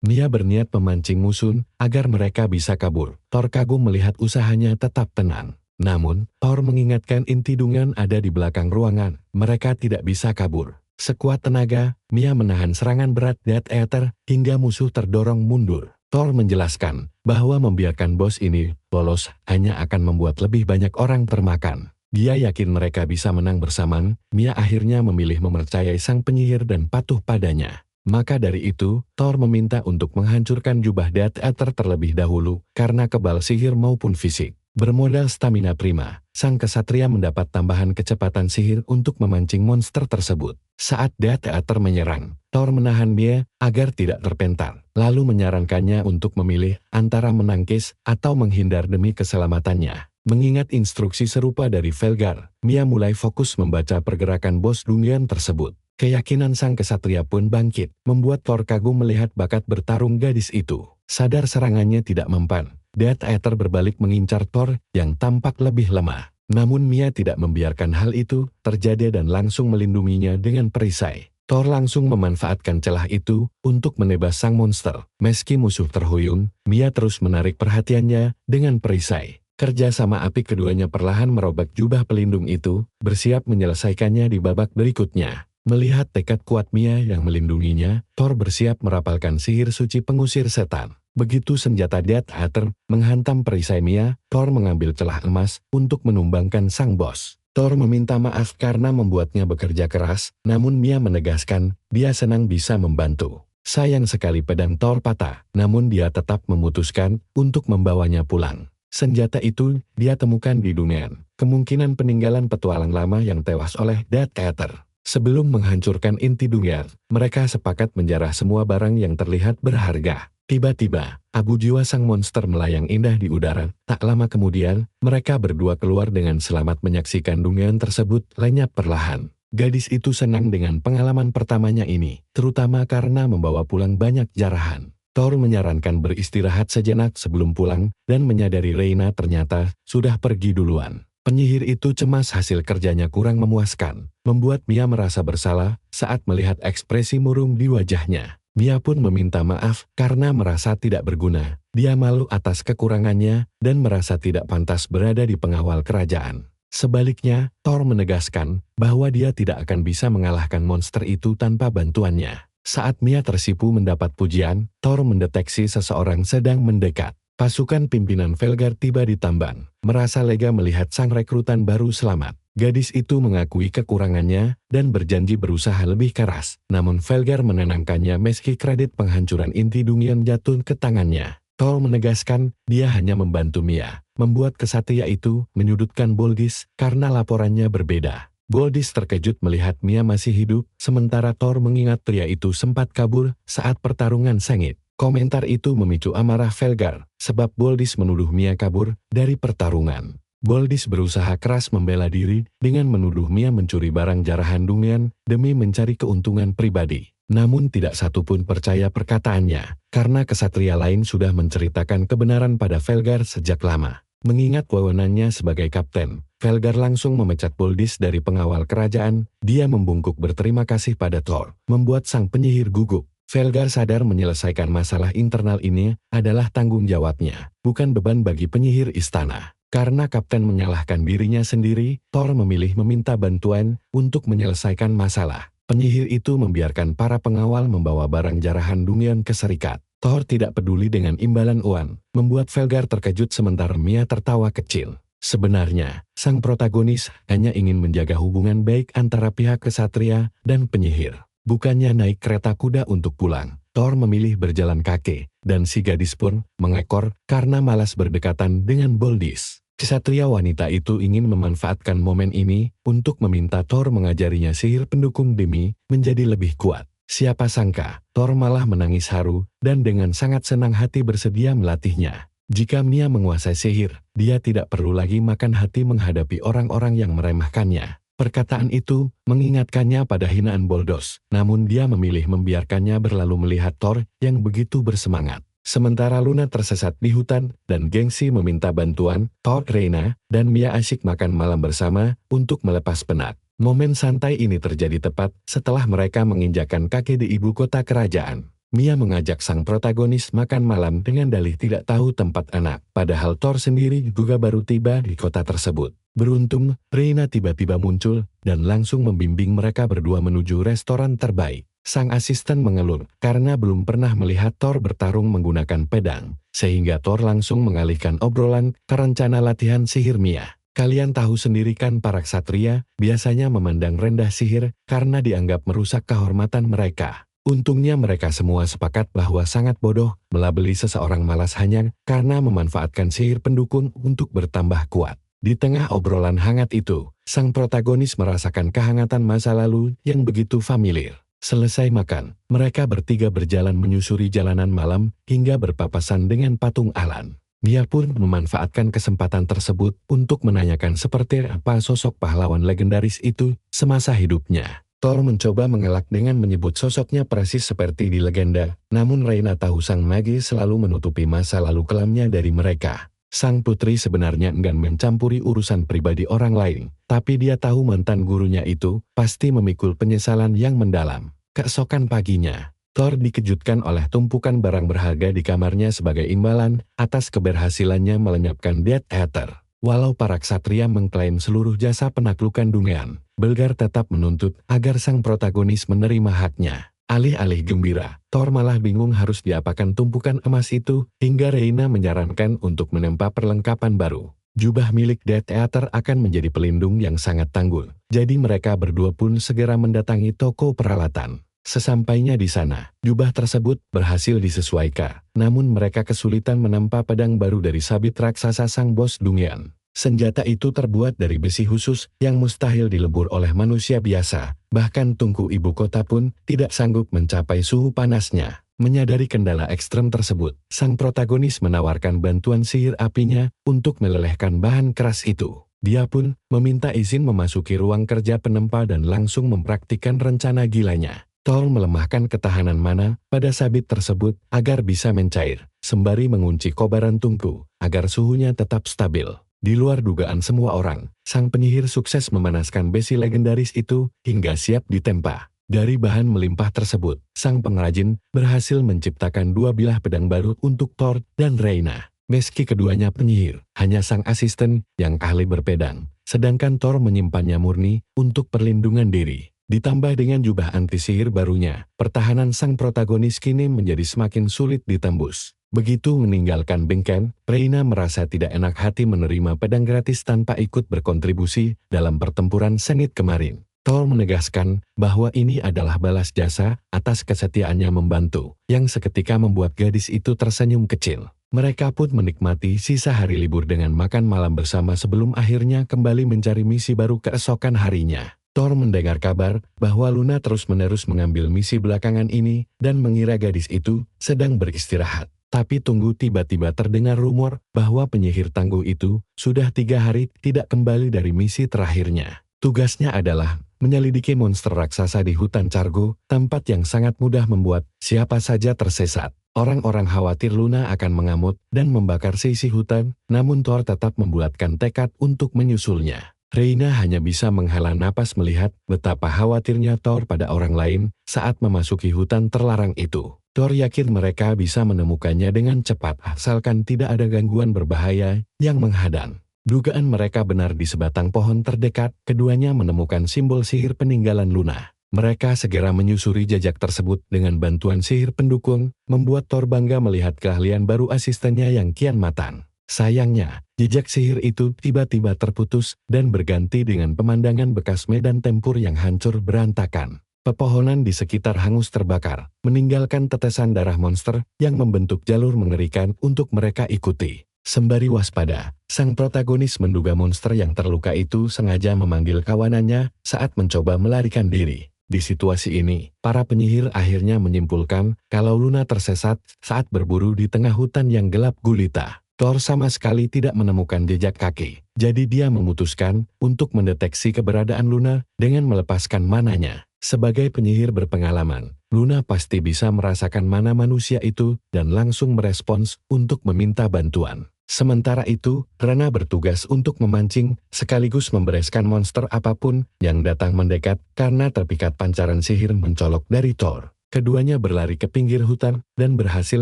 Mia berniat memancing musuh agar mereka bisa kabur. Thor kagum melihat usahanya tetap tenang. Namun, Thor mengingatkan inti Dungeon ada di belakang ruangan. Mereka tidak bisa kabur. Sekuat tenaga, Mia menahan serangan berat Death Eater hingga musuh terdorong mundur. Thor menjelaskan bahwa membiarkan bos ini lolos hanya akan membuat lebih banyak orang termakan. Dia yakin mereka bisa menang bersamaan. Mia akhirnya memilih mempercayai sang penyihir dan patuh padanya. Maka dari itu, Thor meminta untuk menghancurkan jubah Death Eater terlebih dahulu, karena kebal sihir maupun fisik. Bermodal stamina prima, sang kesatria mendapat tambahan kecepatan sihir untuk memancing monster tersebut. Saat Death Eater menyerang, Thor menahan Mia agar tidak terpental, lalu menyarankannya untuk memilih antara menangkis atau menghindar demi keselamatannya. Mengingat instruksi serupa dari Velgar, Mia mulai fokus membaca pergerakan bos Dungeon tersebut. Keyakinan sang kesatria pun bangkit, membuat Thor kagum melihat bakat bertarung gadis itu. Sadar serangannya tidak mempan, Death Eater berbalik mengincar Thor yang tampak lebih lemah. Namun Mia tidak membiarkan hal itu terjadi dan langsung melindunginya dengan perisai. Thor langsung memanfaatkan celah itu untuk menebas sang monster. Meski musuh terhuyung, Mia terus menarik perhatiannya dengan perisai. Kerja sama apik keduanya perlahan merobek jubah pelindung itu, bersiap menyelesaikannya di babak berikutnya. Melihat tekad kuat Mia yang melindunginya, Thor bersiap merapalkan sihir suci pengusir setan. Begitu senjata Death Eater menghantam perisai Mia, Thor mengambil celah emas untuk menumbangkan sang bos. Thor meminta maaf karena membuatnya bekerja keras, namun Mia menegaskan dia senang bisa membantu. Sayang sekali pedang Thor patah, namun dia tetap memutuskan untuk membawanya pulang. Senjata itu dia temukan di Dungeon, kemungkinan peninggalan petualang lama yang tewas oleh Death Eater. Sebelum menghancurkan inti Dungeon, mereka sepakat menjarah semua barang yang terlihat berharga. Tiba-tiba, abu jiwa sang monster melayang indah di udara. Tak lama kemudian, mereka berdua keluar dengan selamat menyaksikan Dungeon tersebut lenyap perlahan. Gadis itu senang dengan pengalaman pertamanya ini, terutama karena membawa pulang banyak jarahan. Thor menyarankan beristirahat sejenak sebelum pulang, dan menyadari Reina ternyata sudah pergi duluan. Penyihir itu cemas hasil kerjanya kurang memuaskan, membuat Mia merasa bersalah saat melihat ekspresi murung di wajahnya. Mia pun meminta maaf karena merasa tidak berguna. Dia malu atas kekurangannya dan merasa tidak pantas berada di pengawal kerajaan. Sebaliknya, Thor menegaskan bahwa dia tidak akan bisa mengalahkan monster itu tanpa bantuannya. Saat Mia tersipu mendapat pujian, Thor mendeteksi seseorang sedang mendekat. Pasukan pimpinan Velgar tiba di tambang. Merasa lega melihat sang rekrutan baru selamat. Gadis itu mengakui kekurangannya dan berjanji berusaha lebih keras. Namun Velgar menenangkannya meski kredit penghancuran inti Dungeon jatuh ke tangannya. Thor menegaskan dia hanya membantu Mia. Membuat kesatria itu menyudutkan Boldis karena laporannya berbeda. Boldis terkejut melihat Mia masih hidup, sementara Thor mengingat pria itu sempat kabur saat pertarungan sengit. Komentar itu memicu amarah Velgar, sebab Boldis menuduh Mia kabur dari pertarungan. Boldis berusaha keras membela diri dengan menuduh Mia mencuri barang jarahan Dungeon demi mencari keuntungan pribadi. Namun tidak satupun percaya perkataannya. karena kesatria lain sudah menceritakan kebenaran pada Velgar sejak lama. Mengingat wewenangnya sebagai kapten, Velgar langsung memecat Boldis dari pengawal kerajaan. Dia membungkuk berterima kasih pada Thor, membuat sang penyihir gugup. Velgar sadar menyelesaikan masalah internal ini adalah tanggung jawabnya, bukan beban bagi penyihir istana. Karena kapten menyalahkan dirinya sendiri, Thor memilih meminta bantuan untuk menyelesaikan masalah. Penyihir itu membiarkan para pengawal membawa barang jarahan Dungeon ke Serikat. Thor tidak peduli dengan imbalan uang, membuat Velgar terkejut sementara Mia tertawa kecil. Sebenarnya, sang protagonis hanya ingin menjaga hubungan baik antara pihak kesatria dan penyihir. Bukannya naik kereta kuda untuk pulang, Thor memilih berjalan kaki, dan si gadis pun mengekor karena malas berdekatan dengan Boldis. Kesatria wanita itu ingin memanfaatkan momen ini untuk meminta Thor mengajarinya sihir pendukung demi menjadi lebih kuat. Siapa sangka, Thor malah menangis haru dan dengan sangat senang hati bersedia melatihnya. Jika Mia menguasai sihir, dia tidak perlu lagi makan hati menghadapi orang-orang yang meremehkannya. Perkataan itu mengingatkannya pada hinaan Boldos, namun dia memilih membiarkannya berlalu melihat Thor yang begitu bersemangat. Sementara Luna tersesat di hutan dan gengsi meminta bantuan, Thor, Reyna, dan Mia asyik makan malam bersama untuk melepas penat. Momen santai ini terjadi tepat setelah mereka menginjakkan kaki di ibu kota kerajaan. Mia mengajak sang protagonis makan malam dengan dalih tidak tahu tempat anak, padahal Thor sendiri juga baru tiba di kota tersebut. Beruntung, Reyna tiba-tiba muncul dan langsung membimbing mereka berdua menuju restoran terbaik. Sang asisten mengeluh karena belum pernah melihat Thor bertarung menggunakan pedang, sehingga Thor langsung mengalihkan obrolan ke rencana latihan sihir Mia. Kalian tahu sendiri kan para ksatria biasanya memandang rendah sihir karena dianggap merusak kehormatan mereka. Untungnya mereka semua sepakat bahwa sangat bodoh melabeli seseorang malas hanya karena memanfaatkan sihir pendukung untuk bertambah kuat. Di tengah obrolan hangat itu, sang protagonis merasakan kehangatan masa lalu yang begitu familiar. Selesai makan, mereka bertiga berjalan menyusuri jalanan malam hingga berpapasan dengan patung Alan. Mia pun memanfaatkan kesempatan tersebut untuk menanyakan seperti apa sosok pahlawan legendaris itu semasa hidupnya. Thor mencoba mengelak dengan menyebut sosoknya persis seperti di legenda, namun Reyna tahu sang magi selalu menutupi masa lalu kelamnya dari mereka. Sang putri sebenarnya enggan mencampuri urusan pribadi orang lain, tapi dia tahu mantan gurunya itu pasti memikul penyesalan yang mendalam. Keesokan paginya, Thor dikejutkan oleh tumpukan barang berharga di kamarnya sebagai imbalan atas keberhasilannya melenyapkan Death Eater. Walau para ksatria mengklaim seluruh jasa penaklukan Dungeon, Belgar tetap menuntut agar sang protagonis menerima haknya. Alih-alih gembira, Thor malah bingung harus diapakan tumpukan emas itu, hingga Reyna menyarankan untuk menempa perlengkapan baru. Jubah milik Death Eater akan menjadi pelindung yang sangat tanggul, jadi mereka berdua pun segera mendatangi toko peralatan. Sesampainya di sana, jubah tersebut berhasil disesuaikan, namun mereka kesulitan menempa pedang baru dari sabit raksasa sang bos Dungeon. Senjata itu terbuat dari besi khusus yang mustahil dilebur oleh manusia biasa, bahkan tungku ibu kota pun tidak sanggup mencapai suhu panasnya. Menyadari kendala ekstrem tersebut, sang protagonis menawarkan bantuan sihir apinya untuk melelehkan bahan keras itu. Dia pun meminta izin memasuki ruang kerja penempa dan langsung mempraktikkan rencana gilanya. Thor melemahkan ketahanan mana pada sabit tersebut agar bisa mencair, sembari mengunci kobaran tungku agar suhunya tetap stabil. Di luar dugaan semua orang, sang penyihir sukses memanaskan besi legendaris itu hingga siap ditempa. Dari bahan melimpah tersebut, sang pengrajin berhasil menciptakan dua bilah pedang baru untuk Thor dan Reyna. Meski keduanya penyihir, hanya sang asisten yang ahli berpedang, sedangkan Thor menyimpannya murni untuk perlindungan diri. Ditambah dengan jubah anti-sihir barunya, pertahanan sang protagonis kini menjadi semakin sulit ditembus. Begitu meninggalkan bengkel, Reyna merasa tidak enak hati menerima pedang gratis tanpa ikut berkontribusi dalam pertempuran sengit kemarin. Thor menegaskan bahwa ini adalah balas jasa atas kesetiaannya membantu, yang seketika membuat gadis itu tersenyum kecil. Mereka pun menikmati sisa hari libur dengan makan malam bersama sebelum akhirnya kembali mencari misi baru keesokan harinya. Thor mendengar kabar bahwa Luna terus-menerus mengambil misi belakangan ini dan mengira gadis itu sedang beristirahat. Tapi tunggu, tiba-tiba terdengar rumor bahwa penyihir tangguh itu sudah 3 hari tidak kembali dari misi terakhirnya. Tugasnya adalah menyelidiki monster raksasa di hutan Cargo, tempat yang sangat mudah membuat siapa saja tersesat. Orang-orang khawatir Luna akan mengamuk dan membakar sisi hutan, namun Thor tetap membulatkan tekad untuk menyusulnya. Reina hanya bisa menghela napas melihat betapa khawatirnya Thor pada orang lain saat memasuki hutan terlarang itu. Thor yakin mereka bisa menemukannya dengan cepat asalkan tidak ada gangguan berbahaya yang menghadang. Dugaan mereka benar. Di sebatang pohon terdekat, keduanya menemukan simbol sihir peninggalan Luna. Mereka segera menyusuri jejak tersebut dengan bantuan sihir pendukung, membuat Thor bangga melihat keahlian baru asistennya yang kian matang. Sayangnya, jejak sihir itu tiba-tiba terputus dan berganti dengan pemandangan bekas medan tempur yang hancur berantakan. Pepohonan di sekitar hangus terbakar, meninggalkan tetesan darah monster yang membentuk jalur mengerikan untuk mereka ikuti. Sembari waspada, sang protagonis menduga monster yang terluka itu sengaja memanggil kawanannya saat mencoba melarikan diri. Di situasi ini, para penyihir akhirnya menyimpulkan kalau Luna tersesat saat berburu di tengah hutan yang gelap gulita. Thor sama sekali tidak menemukan jejak kaki, jadi dia memutuskan untuk mendeteksi keberadaan Luna dengan melepaskan mananya. Sebagai penyihir berpengalaman, Luna pasti bisa merasakan mana manusia itu dan langsung merespons untuk meminta bantuan. Sementara itu, Rana bertugas untuk memancing sekaligus membereskan monster apapun yang datang mendekat karena terpikat pancaran sihir mencolok dari Thor. Keduanya berlari ke pinggir hutan dan berhasil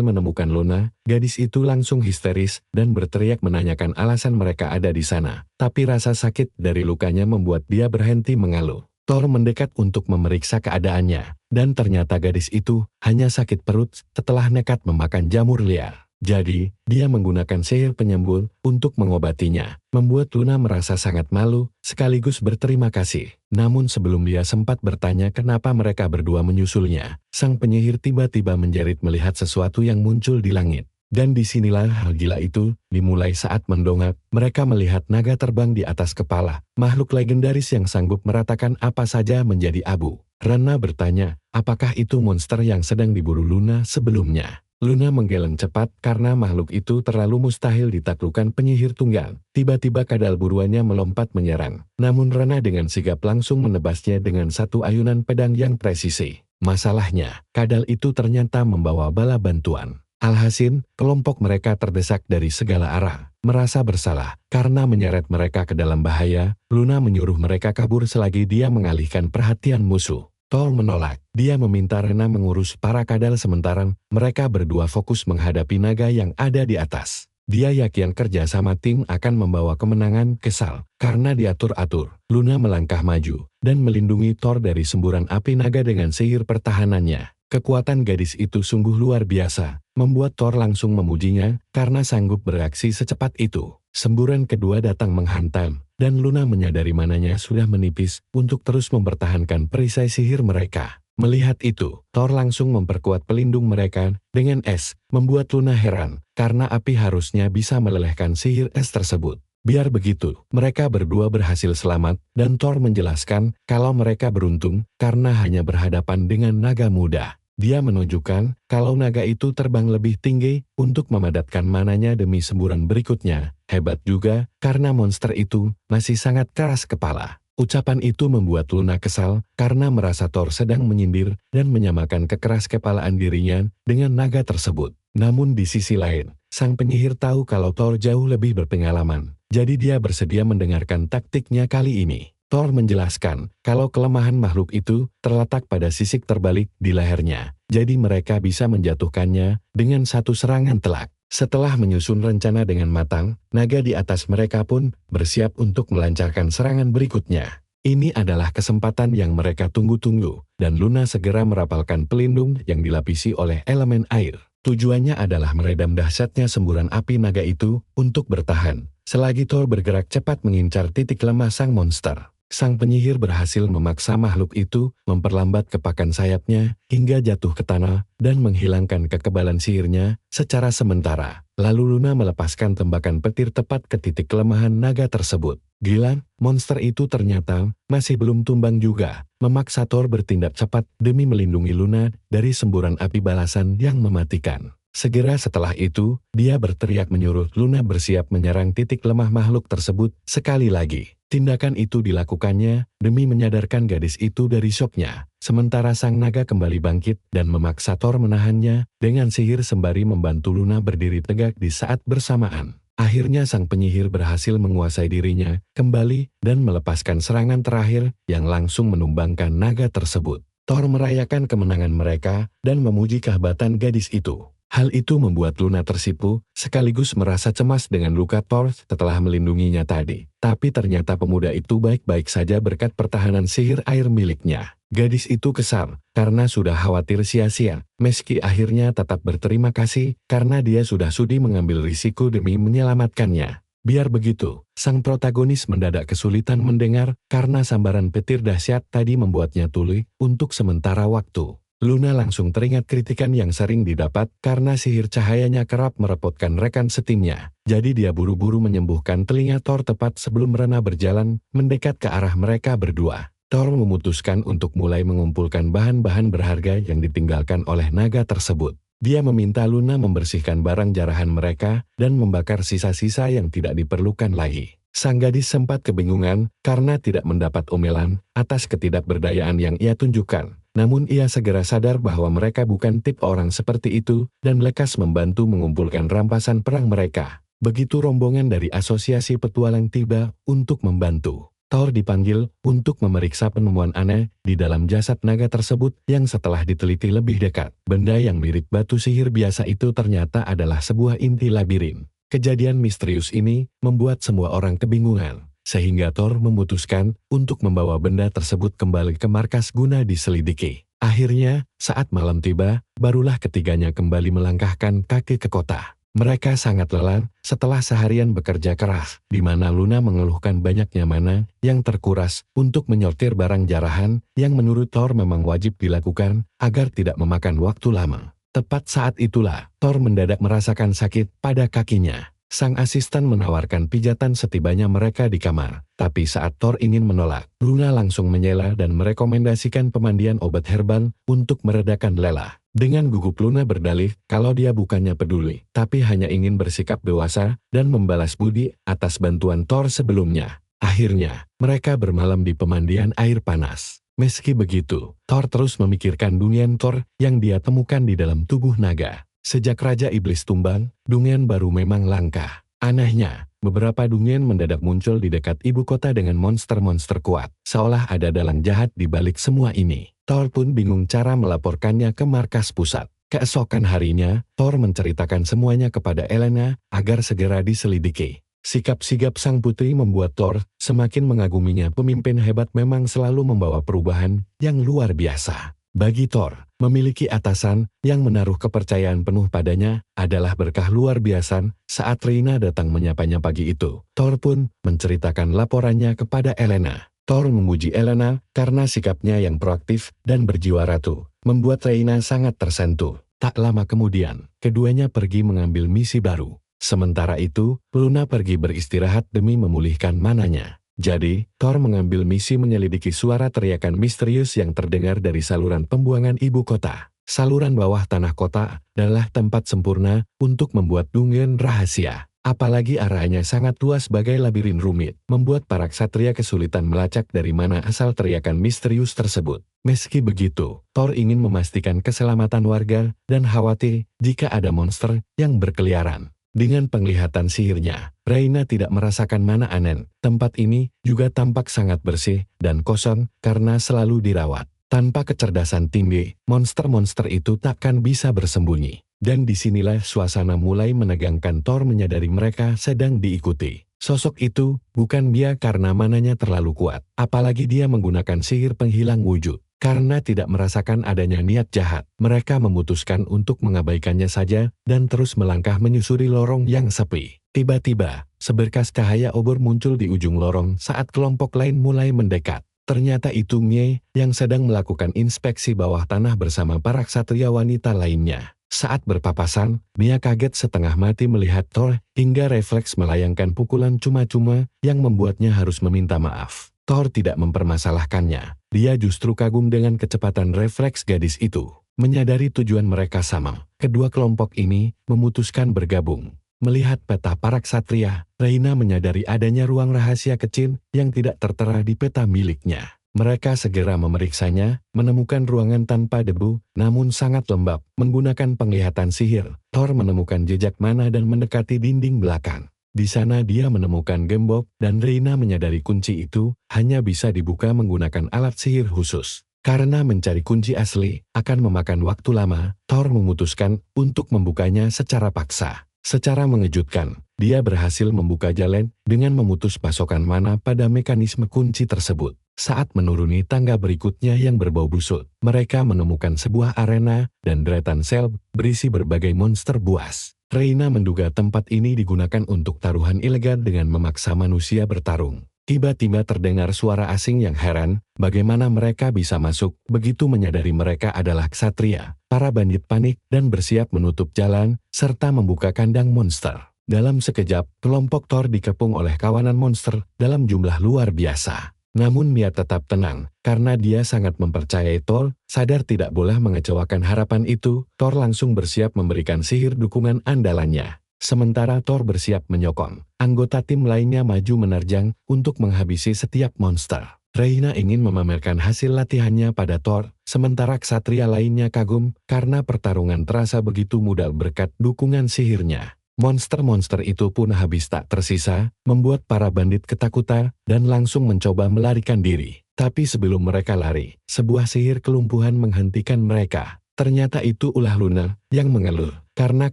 menemukan Luna. Gadis itu langsung histeris dan berteriak menanyakan alasan mereka ada di sana. Tapi rasa sakit dari lukanya membuat dia berhenti mengeluh. Thor mendekat untuk memeriksa keadaannya, dan ternyata gadis itu hanya sakit perut setelah nekat memakan jamur liar. Jadi, dia menggunakan sihir penyembur untuk mengobatinya, membuat Luna merasa sangat malu, sekaligus berterima kasih. Namun sebelum dia sempat bertanya kenapa mereka berdua menyusulnya, sang penyihir tiba-tiba menjerit melihat sesuatu yang muncul di langit. Dan disinilah hal gila itu dimulai saat mendongak, mereka melihat naga terbang di atas kepala, makhluk legendaris yang sanggup meratakan apa saja menjadi abu. Rana bertanya, apakah itu monster yang sedang diburu Luna sebelumnya? Luna menggeleng cepat karena makhluk itu terlalu mustahil ditaklukkan penyihir tunggal. Tiba-tiba kadal buruannya melompat menyerang. Namun Rana dengan sigap langsung menebasnya dengan satu ayunan pedang yang presisi. Masalahnya, kadal itu ternyata membawa bala bantuan. Alhasil, kelompok mereka terdesak dari segala arah. Merasa bersalah karena menyeret mereka ke dalam bahaya, Luna menyuruh mereka kabur selagi dia mengalihkan perhatian musuh. Thor menolak. Dia meminta Rena mengurus para kadal sementara mereka berdua fokus menghadapi naga yang ada di atas. Dia yakin kerja sama tim akan membawa kemenangan. Kesal karena diatur-atur, Luna melangkah maju dan melindungi Thor dari semburan api naga dengan sihir pertahanannya. Kekuatan gadis itu sungguh luar biasa, membuat Thor langsung memujinya karena sanggup bereaksi secepat itu. Semburan kedua datang menghantam, dan Luna menyadari mananya sudah menipis untuk terus mempertahankan perisai sihir mereka. Melihat itu, Thor langsung memperkuat pelindung mereka dengan es, membuat Luna heran, karena api harusnya bisa melelehkan sihir es tersebut. Biar begitu, mereka berdua berhasil selamat, dan Thor menjelaskan kalau mereka beruntung karena hanya berhadapan dengan naga muda. Dia menunjukkan kalau naga itu terbang lebih tinggi untuk memadatkan mananya demi semburan berikutnya. Hebat juga, karena monster itu masih sangat keras kepala. Ucapan itu membuat Luna kesal karena merasa Thor sedang menyindir dan menyamakan kekeras kepalaan dirinya dengan naga tersebut. Namun di sisi lain, sang penyihir tahu kalau Thor jauh lebih berpengalaman. Jadi dia bersedia mendengarkan taktiknya kali ini. Thor menjelaskan kalau kelemahan makhluk itu terletak pada sisik terbalik di lehernya. Jadi mereka bisa menjatuhkannya dengan satu serangan telak. Setelah menyusun rencana dengan matang, naga di atas mereka pun bersiap untuk melancarkan serangan berikutnya. Ini adalah kesempatan yang mereka tunggu-tunggu, dan Luna segera merapalkan pelindung yang dilapisi oleh elemen air. Tujuannya adalah meredam dahsyatnya semburan api naga itu untuk bertahan. Selagi Thor bergerak cepat mengincar titik lemah sang monster. Sang penyihir berhasil memaksa makhluk itu memperlambat kepakan sayapnya hingga jatuh ke tanah dan menghilangkan kekebalan sihirnya secara sementara. Lalu Luna melepaskan tembakan petir tepat ke titik kelemahan naga tersebut. Gila, monster itu ternyata masih belum tumbang juga. Memaksa Thor bertindak cepat demi melindungi Luna dari semburan api balasan yang mematikan. Segera setelah itu, dia berteriak menyuruh Luna bersiap menyerang titik lemah makhluk tersebut sekali lagi. Tindakan itu dilakukannya demi menyadarkan gadis itu dari syoknya. Sementara sang naga kembali bangkit dan memaksa Thor menahannya dengan sihir sembari membantu Luna berdiri tegak di saat bersamaan. Akhirnya sang penyihir berhasil menguasai dirinya kembali dan melepaskan serangan terakhir yang langsung menumbangkan naga tersebut. Thor merayakan kemenangan mereka dan memuji kehebatan gadis itu. Hal itu membuat Luna tersipu, sekaligus merasa cemas dengan luka Thor setelah melindunginya tadi. Tapi ternyata pemuda itu baik-baik saja berkat pertahanan sihir air miliknya. Gadis itu kesal, karena sudah khawatir sia-sia, meski akhirnya tetap berterima kasih, karena dia sudah sudi mengambil risiko demi menyelamatkannya. Biar begitu, sang protagonis mendadak kesulitan mendengar, karena sambaran petir dahsyat tadi membuatnya tuli untuk sementara waktu. Luna langsung teringat kritikan yang sering didapat karena sihir cahayanya kerap merepotkan rekan setimnya. Jadi dia buru-buru menyembuhkan telinga Thor tepat sebelum Rena berjalan mendekat ke arah mereka berdua. Thor memutuskan untuk mulai mengumpulkan bahan-bahan berharga yang ditinggalkan oleh naga tersebut. Dia meminta Luna membersihkan barang jarahan mereka dan membakar sisa-sisa yang tidak diperlukan lagi. Sang gadis sempat kebingungan karena tidak mendapat omelan atas ketidakberdayaan yang ia tunjukkan. Namun ia segera sadar bahwa mereka bukan tipe orang seperti itu dan lekas membantu mengumpulkan rampasan perang mereka. Begitu rombongan dari asosiasi petualang tiba untuk membantu. Thor dipanggil untuk memeriksa penemuan aneh di dalam jasad naga tersebut yang setelah diteliti lebih dekat. Benda yang mirip batu sihir biasa itu ternyata adalah sebuah inti labirin. Kejadian misterius ini membuat semua orang kebingungan. Sehingga Thor memutuskan untuk membawa benda tersebut kembali ke markas guna diselidiki. Akhirnya, saat malam tiba, barulah ketiganya kembali melangkahkan kaki ke kota. Mereka sangat lelah setelah seharian bekerja keras, di mana Luna mengeluhkan banyaknya mana yang terkuras untuk menyortir barang jarahan yang menurut Thor memang wajib dilakukan agar tidak memakan waktu lama. Tepat saat itulah, Thor mendadak merasakan sakit pada kakinya. Sang asisten menawarkan pijatan setibanya mereka di kamar. Tapi saat Thor ingin menolak, Luna langsung menyela dan merekomendasikan pemandian obat herbal untuk meredakan lelah. Dengan gugup Luna berdalih kalau dia bukannya peduli, tapi hanya ingin bersikap dewasa dan membalas budi atas bantuan Thor sebelumnya. Akhirnya, mereka bermalam di pemandian air panas. Meski begitu, Thor terus memikirkan dunian Thor yang dia temukan di dalam tubuh naga. Sejak Raja Iblis tumbang, dunian baru memang langka. Anehnya, beberapa dunian mendadak muncul di dekat ibu kota dengan monster-monster kuat, seolah ada dalang jahat di balik semua ini. Thor pun bingung cara melaporkannya ke markas pusat. Keesokan harinya, Thor menceritakan semuanya kepada Elena agar segera diselidiki. Sikap sigap sang putri membuat Thor semakin mengaguminya. Pemimpin hebat memang selalu membawa perubahan yang luar biasa. Bagi Thor, memiliki atasan yang menaruh kepercayaan penuh padanya adalah berkah luar biasa. Saat Reina datang menyapanya pagi itu, Thor pun menceritakan laporannya kepada Elena. Thor memuji Elena karena sikapnya yang proaktif dan berjiwa ratu, membuat Reina sangat tersentuh. Tak lama kemudian, keduanya pergi mengambil misi baru. Sementara itu, Luna pergi beristirahat demi memulihkan mananya. Jadi, Thor mengambil misi menyelidiki suara teriakan misterius yang terdengar dari saluran pembuangan ibu kota. Saluran bawah tanah kota adalah tempat sempurna untuk membuat dungien rahasia. Apalagi areanya sangat luas bagai labirin rumit, membuat para ksatria kesulitan melacak dari mana asal teriakan misterius tersebut. Meski begitu, Thor ingin memastikan keselamatan warga dan khawatir jika ada monster yang berkeliaran. Dengan penglihatan sihirnya, Reina tidak merasakan mana aneh. Tempat ini juga tampak sangat bersih dan kosong karena selalu dirawat. Tanpa kecerdasan tinggi, monster-monster itu takkan bisa bersembunyi. Dan disinilah suasana mulai menegangkan. Thor menyadari mereka sedang diikuti. Sosok itu bukan dia karena mananya terlalu kuat. Apalagi dia menggunakan sihir penghilang wujud. Karena tidak merasakan adanya niat jahat, mereka memutuskan untuk mengabaikannya saja dan terus melangkah menyusuri lorong yang sepi. Tiba-tiba, seberkas cahaya obor muncul di ujung lorong saat kelompok lain mulai mendekat. Ternyata itu Mie yang sedang melakukan inspeksi bawah tanah bersama para ksatria wanita lainnya. Saat berpapasan, Mia kaget setengah mati melihat Thor hingga refleks melayangkan pukulan cuma-cuma yang membuatnya harus meminta maaf. Thor tidak mempermasalahkannya. Dia justru kagum dengan kecepatan refleks gadis itu. Menyadari tujuan mereka sama, kedua kelompok ini memutuskan bergabung. Melihat peta para ksatria, Reina menyadari adanya ruang rahasia kecil yang tidak tertera di peta miliknya. Mereka segera memeriksanya, menemukan ruangan tanpa debu, namun sangat lembab. Menggunakan penglihatan sihir, Thor menemukan jejak mana dan mendekati dinding belakang. Di sana dia menemukan gembok, dan Reina menyadari kunci itu hanya bisa dibuka menggunakan alat sihir khusus. Karena mencari kunci asli akan memakan waktu lama, Thor memutuskan untuk membukanya secara paksa. Secara mengejutkan, dia berhasil membuka jalan dengan memutus pasokan mana pada mekanisme kunci tersebut. Saat menuruni tangga berikutnya yang berbau busuk, mereka menemukan sebuah arena dan deretan sel berisi berbagai monster buas. Reina menduga tempat ini digunakan untuk taruhan ilegal dengan memaksa manusia bertarung. Tiba-tiba terdengar suara asing yang heran, bagaimana mereka bisa masuk. Begitu menyadari mereka adalah ksatria, para bandit panik dan bersiap menutup jalan, serta membuka kandang monster. Dalam sekejap, kelompok Thor dikepung oleh kawanan monster dalam jumlah luar biasa. Namun Mia tetap tenang, karena dia sangat mempercayai Thor, sadar tidak boleh mengecewakan harapan itu, Thor langsung bersiap memberikan sihir dukungan andalannya. Sementara Thor bersiap menyokong, anggota tim lainnya maju menerjang untuk menghabisi setiap monster. Reina ingin memamerkan hasil latihannya pada Thor, sementara ksatria lainnya kagum karena pertarungan terasa begitu mudah berkat dukungan sihirnya. Monster-monster itu pun habis tak tersisa, membuat para bandit ketakutan dan langsung mencoba melarikan diri. Tapi sebelum mereka lari, sebuah sihir kelumpuhan menghentikan mereka. Ternyata itu ulah Luna yang mengeluh karena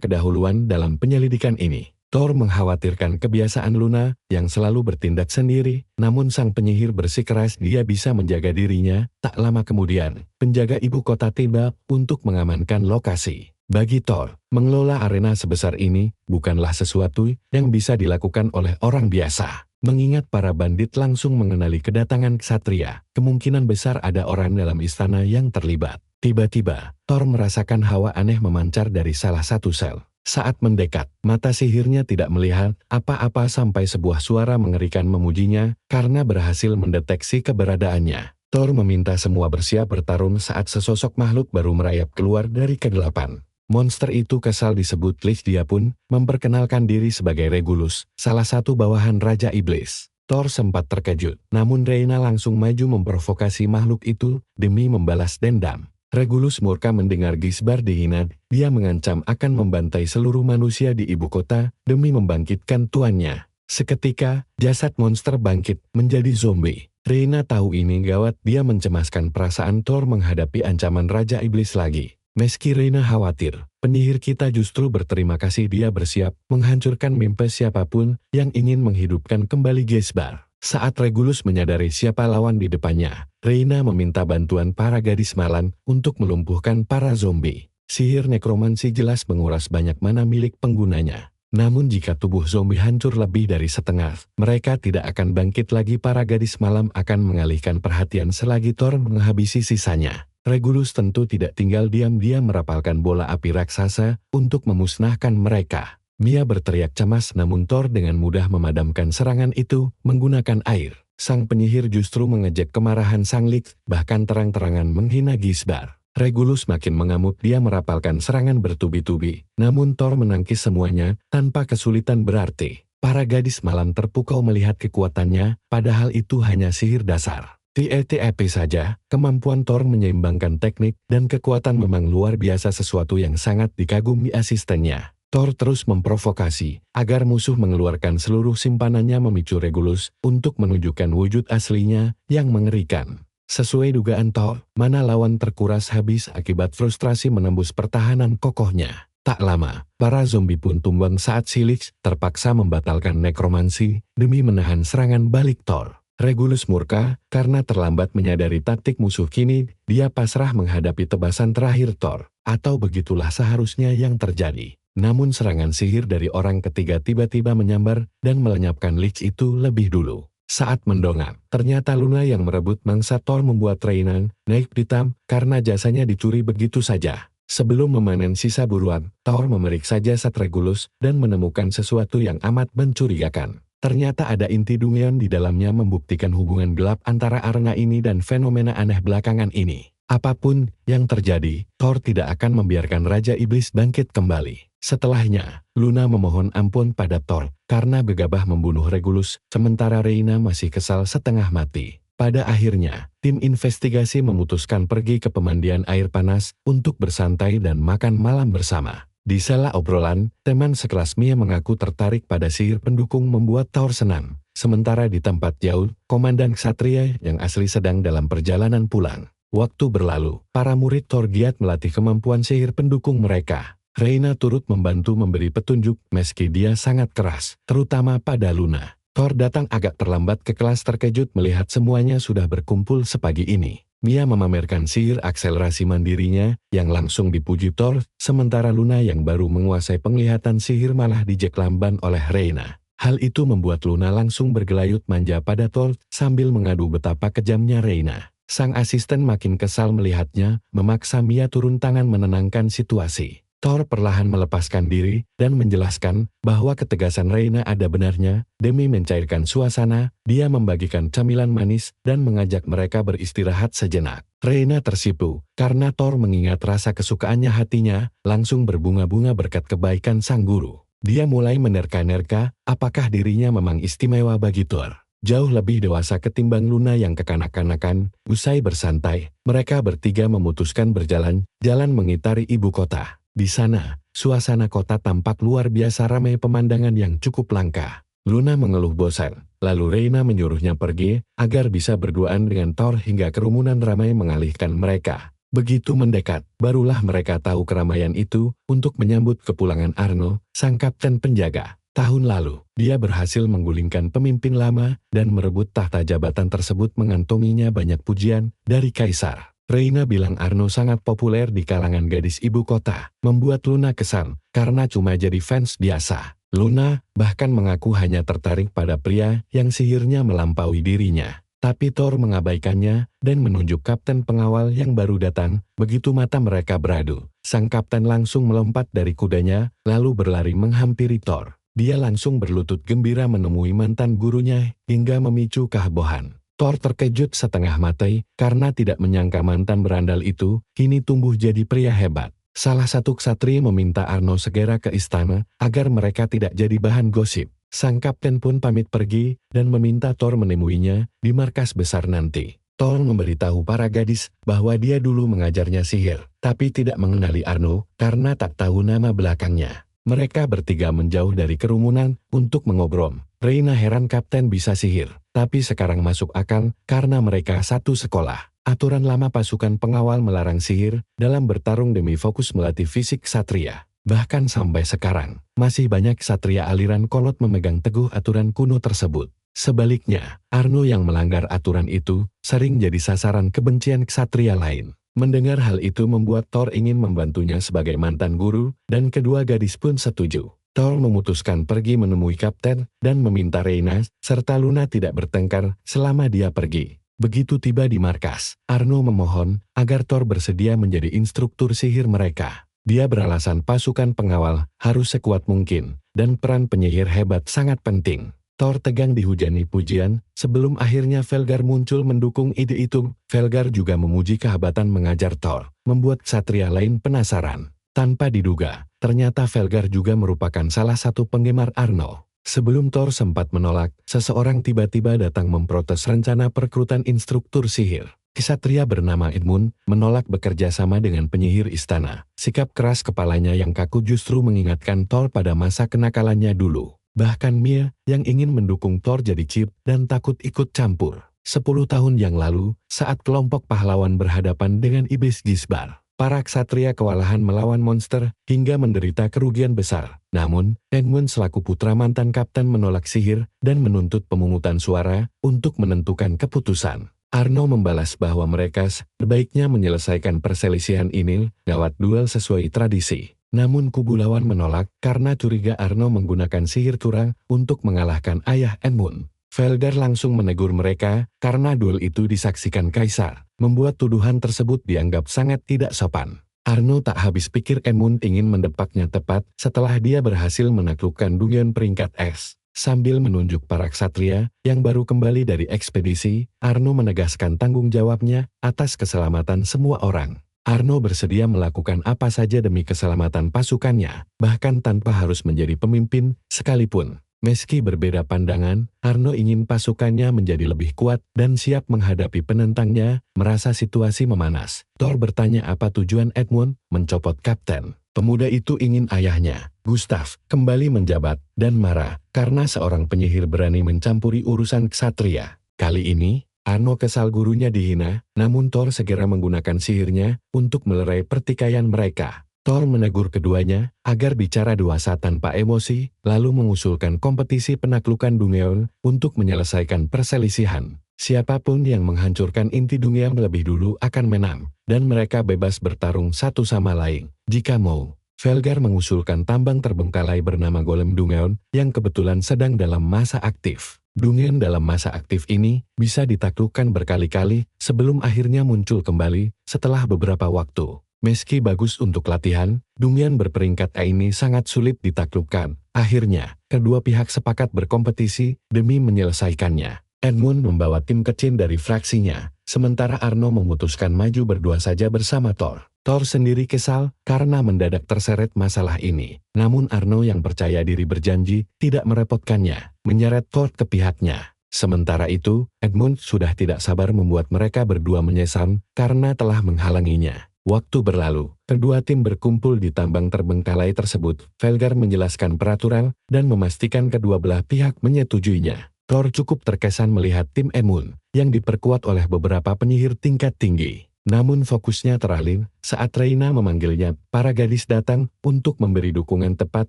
kedahuluan dalam penyelidikan ini. Thor mengkhawatirkan kebiasaan Luna yang selalu bertindak sendiri, namun sang penyihir bersikeras dia bisa menjaga dirinya. Tak lama kemudian, penjaga ibu kota tiba untuk mengamankan lokasi. Bagi Thor, mengelola arena sebesar ini bukanlah sesuatu yang bisa dilakukan oleh orang biasa. Mengingat para bandit langsung mengenali kedatangan ksatria, kemungkinan besar ada orang dalam istana yang terlibat. Tiba-tiba, Thor merasakan hawa aneh memancar dari salah satu sel. Saat mendekat, mata sihirnya tidak melihat apa-apa sampai sebuah suara mengerikan memujinya karena berhasil mendeteksi keberadaannya. Thor meminta semua bersiap bertarung saat sesosok makhluk baru merayap keluar dari kegelapan. Monster itu kesal disebut Lich, dia pun memperkenalkan diri sebagai Regulus, salah satu bawahan Raja Iblis. Thor sempat terkejut, namun Reina langsung maju memprovokasi makhluk itu demi membalas dendam. Regulus murka mendengar Gisbar dihina, dia mengancam akan membantai seluruh manusia di ibu kota demi membangkitkan tuannya. Seketika, jasad monster bangkit menjadi zombie. Reina tahu ini gawat, dia mencemaskan perasaan Thor menghadapi ancaman Raja Iblis lagi. Meski Reina khawatir, penyihir kita justru berterima kasih, dia bersiap menghancurkan mimpi siapapun yang ingin menghidupkan kembali Gisbar. Saat Regulus menyadari siapa lawan di depannya, Reina meminta bantuan para gadis malang untuk melumpuhkan para zombie. Sihir nekromansi jelas menguras banyak mana milik penggunanya. Namun jika tubuh zombie hancur lebih dari setengah, mereka tidak akan bangkit lagi. Para gadis malam akan mengalihkan perhatian selagi Thor menghabisi sisanya. Regulus tentu tidak tinggal diam, dia merapalkan bola api raksasa untuk memusnahkan mereka. Mia berteriak cemas, namun Thor dengan mudah memadamkan serangan itu menggunakan air. Sang penyihir justru mengejek kemarahan sang Lich, bahkan terang-terangan menghina Gisbar. Regulus makin mengamuk, dia merapalkan serangan bertubi-tubi, namun Thor menangkis semuanya tanpa kesulitan berarti. Para gadis malam terpukau melihat kekuatannya, padahal itu hanya sihir dasar. TETP saja, kemampuan Thor menyeimbangkan teknik dan kekuatan memang luar biasa, sesuatu yang sangat dikagumi asistennya. Thor terus memprovokasi agar musuh mengeluarkan seluruh simpanannya, memicu Regulus untuk menunjukkan wujud aslinya yang mengerikan. Sesuai dugaan Thor, mana lawan terkuras habis akibat frustrasi menembus pertahanan kokohnya. Tak lama, para zombie pun tumbang saat si Lich terpaksa membatalkan nekromansi demi menahan serangan balik Thor. Regulus murka karena terlambat menyadari taktik musuh, kini dia pasrah menghadapi tebasan terakhir Thor, atau begitulah seharusnya yang terjadi. Namun serangan sihir dari orang ketiga tiba-tiba menyambar dan melenyapkan Lich itu lebih dulu. Saat mendongak, ternyata Luna yang merebut mangsa Thor membuat Reina naik pitam karena jasanya dicuri begitu saja. Sebelum memanen sisa buruan, Thor memeriksa jasad Regulus dan menemukan sesuatu yang amat mencurigakan. Ternyata ada inti Dungeon di dalamnya, membuktikan hubungan gelap antara arena ini dan fenomena aneh belakangan ini. Apapun yang terjadi, Thor tidak akan membiarkan Raja Iblis bangkit kembali. Setelahnya, Luna memohon ampun pada Thor karena gegabah membunuh Regulus, sementara Reina masih kesal setengah mati. Pada akhirnya, tim investigasi memutuskan pergi ke pemandian air panas untuk bersantai dan makan malam bersama. Di sela obrolan, teman sekelas Mia mengaku tertarik pada sihir pendukung membuat Thor senang. Sementara di tempat jauh, Komandan Ksatria yang asli sedang dalam perjalanan pulang. Waktu berlalu, para murid Thor giat melatih kemampuan sihir pendukung mereka. Reina turut membantu memberi petunjuk meski dia sangat keras, terutama pada Luna. Thor datang agak terlambat ke kelas terkejut melihat semuanya sudah berkumpul sepagi ini. Mia memamerkan sihir akselerasi mandirinya yang langsung dipuji Thor, sementara Luna yang baru menguasai penglihatan sihir malah dijek lamban oleh Reina. Hal itu membuat Luna langsung bergelayut manja pada Thor sambil mengadu betapa kejamnya Reina. Sang asisten makin kesal melihatnya, memaksa Mia turun tangan menenangkan situasi. Thor perlahan melepaskan diri dan menjelaskan bahwa ketegasan Reina ada benarnya. Demi mencairkan suasana, dia membagikan camilan manis dan mengajak mereka beristirahat sejenak. Reina tersipu karena Thor mengingat rasa kesukaannya hatinya langsung berbunga-bunga berkat kebaikan sang guru. Dia mulai menerka-nerka apakah dirinya memang istimewa bagi Thor. Jauh lebih dewasa ketimbang Luna yang kekanak-kanakan. Usai bersantai, mereka bertiga memutuskan berjalan-jalan mengitari ibu kota. Di sana, suasana kota tampak luar biasa ramai pemandangan yang cukup langka. Luna mengeluh bosan, lalu Reina menyuruhnya pergi agar bisa berduaan dengan Thor hingga kerumunan ramai mengalihkan mereka. Begitu mendekat, barulah mereka tahu keramaian itu untuk menyambut kepulangan Arno, sang kapten penjaga. Tahun lalu, dia berhasil menggulingkan pemimpin lama dan merebut tahta jabatan tersebut mengantonginya banyak pujian dari Kaisar. Reina bilang Arno sangat populer di kalangan gadis ibu kota, membuat Luna kesal karena cuma jadi fans biasa. Luna bahkan mengaku hanya tertarik pada pria yang sihirnya melampaui dirinya. Tapi Thor mengabaikannya dan menunjuk kapten pengawal yang baru datang. Begitu mata mereka beradu, sang kapten langsung melompat dari kudanya lalu berlari menghampiri Thor. Dia langsung berlutut gembira menemui mantan gurunya hingga memicu kehebohan. Thor terkejut setengah mati karena tidak menyangka mantan berandal itu kini tumbuh jadi pria hebat. Salah satu ksatria meminta Arno segera ke istana agar mereka tidak jadi bahan gosip. Sang kapten pun pamit pergi dan meminta Thor menemuinya di markas besar nanti. Thor memberitahu para gadis bahwa dia dulu mengajarnya sihir, tapi tidak mengenali Arno karena tak tahu nama belakangnya. Mereka bertiga menjauh dari kerumunan untuk mengobrol. Reina heran kapten bisa sihir, tapi sekarang masuk akal karena mereka satu sekolah. Aturan lama pasukan pengawal melarang sihir dalam bertarung demi fokus melatih fisik ksatria. Bahkan sampai sekarang, masih banyak ksatria aliran kolot memegang teguh aturan kuno tersebut. Sebaliknya, Arno yang melanggar aturan itu sering jadi sasaran kebencian ksatria lain. Mendengar hal itu membuat Thor ingin membantunya sebagai mantan guru, dan kedua gadis pun setuju. Thor memutuskan pergi menemui kapten dan meminta Reina serta Luna tidak bertengkar selama dia pergi. Begitu tiba di markas, Arno memohon agar Thor bersedia menjadi instruktur sihir mereka. Dia beralasan pasukan pengawal harus sekuat mungkin, dan peran penyihir hebat sangat penting. Thor tegang dihujani pujian, sebelum akhirnya Velgar muncul mendukung ide itu. Velgar juga memuji kehebatan mengajar Thor, membuat ksatria lain penasaran. Tanpa diduga, ternyata Velgar juga merupakan salah satu penggemar Arno. Sebelum Thor sempat menolak, seseorang tiba-tiba datang memprotes rencana perekrutan instruktur sihir. Ksatria bernama Edmund menolak bekerja sama dengan penyihir istana. Sikap keras kepalanya yang kaku justru mengingatkan Thor pada masa kenakalannya dulu. Bahkan Mia yang ingin mendukung Thor jadi cip dan takut ikut campur. 10 tahun yang lalu, saat kelompok pahlawan berhadapan dengan iblis Gisbar, para ksatria kewalahan melawan monster hingga menderita kerugian besar. Namun, Edmund selaku putra mantan kapten menolak sihir dan menuntut pemungutan suara untuk menentukan keputusan. Arno membalas bahwa mereka sebaiknya menyelesaikan perselisihan ini lewat duel sesuai tradisi. Namun kubu lawan menolak karena curiga Arno menggunakan sihir curang untuk mengalahkan ayah Edmund. Velgar langsung menegur mereka karena duel itu disaksikan Kaisar, membuat tuduhan tersebut dianggap sangat tidak sopan. Arno tak habis pikir Edmund ingin mendepaknya tepat setelah dia berhasil menaklukkan Dungeon peringkat S. Sambil menunjuk para ksatria yang baru kembali dari ekspedisi, Arno menegaskan tanggung jawabnya atas keselamatan semua orang. Arno bersedia melakukan apa saja demi keselamatan pasukannya, bahkan tanpa harus menjadi pemimpin sekalipun. Meski berbeda pandangan, Arno ingin pasukannya menjadi lebih kuat dan siap menghadapi penentangnya. Merasa situasi memanas, Thor bertanya apa tujuan Edmund mencopot kapten. Pemuda itu ingin ayahnya, Gustav, kembali menjabat, dan marah karena seorang penyihir berani mencampuri urusan ksatria. Kali ini, Arno kesal gurunya dihina, namun Thor segera menggunakan sihirnya untuk melerai pertikaian mereka. Thor menegur keduanya agar bicara dewasa tanpa emosi, lalu mengusulkan kompetisi penaklukan Dungeon untuk menyelesaikan perselisihan. Siapapun yang menghancurkan inti Dungeon lebih dulu akan menang, dan mereka bebas bertarung satu sama lain. Jika mau, Velgar mengusulkan tambang terbengkalai bernama Golem Dungeon yang kebetulan sedang dalam masa aktif. Dungeon dalam masa aktif ini bisa ditaklukkan berkali-kali sebelum akhirnya muncul kembali setelah beberapa waktu. Meski bagus untuk latihan, Dungeon berperingkat A ini sangat sulit ditaklukkan. Akhirnya, kedua pihak sepakat berkompetisi demi menyelesaikannya. Edmund membawa tim kecil dari fraksinya, sementara Arno memutuskan maju berdua saja bersama Thor. Thor sendiri kesal karena mendadak terseret masalah ini. Namun Arno yang percaya diri berjanji tidak merepotkannya, menyeret Thor ke pihaknya. Sementara itu, Edmund sudah tidak sabar membuat mereka berdua menyesal karena telah menghalanginya. Waktu berlalu, kedua tim berkumpul di tambang terbengkalai tersebut. Velgar menjelaskan peraturan dan memastikan kedua belah pihak menyetujuinya. Thor cukup terkesan melihat tim Edmund yang diperkuat oleh beberapa penyihir tingkat tinggi. Namun fokusnya teralih saat Reyna memanggilnya. Para gadis datang untuk memberi dukungan tepat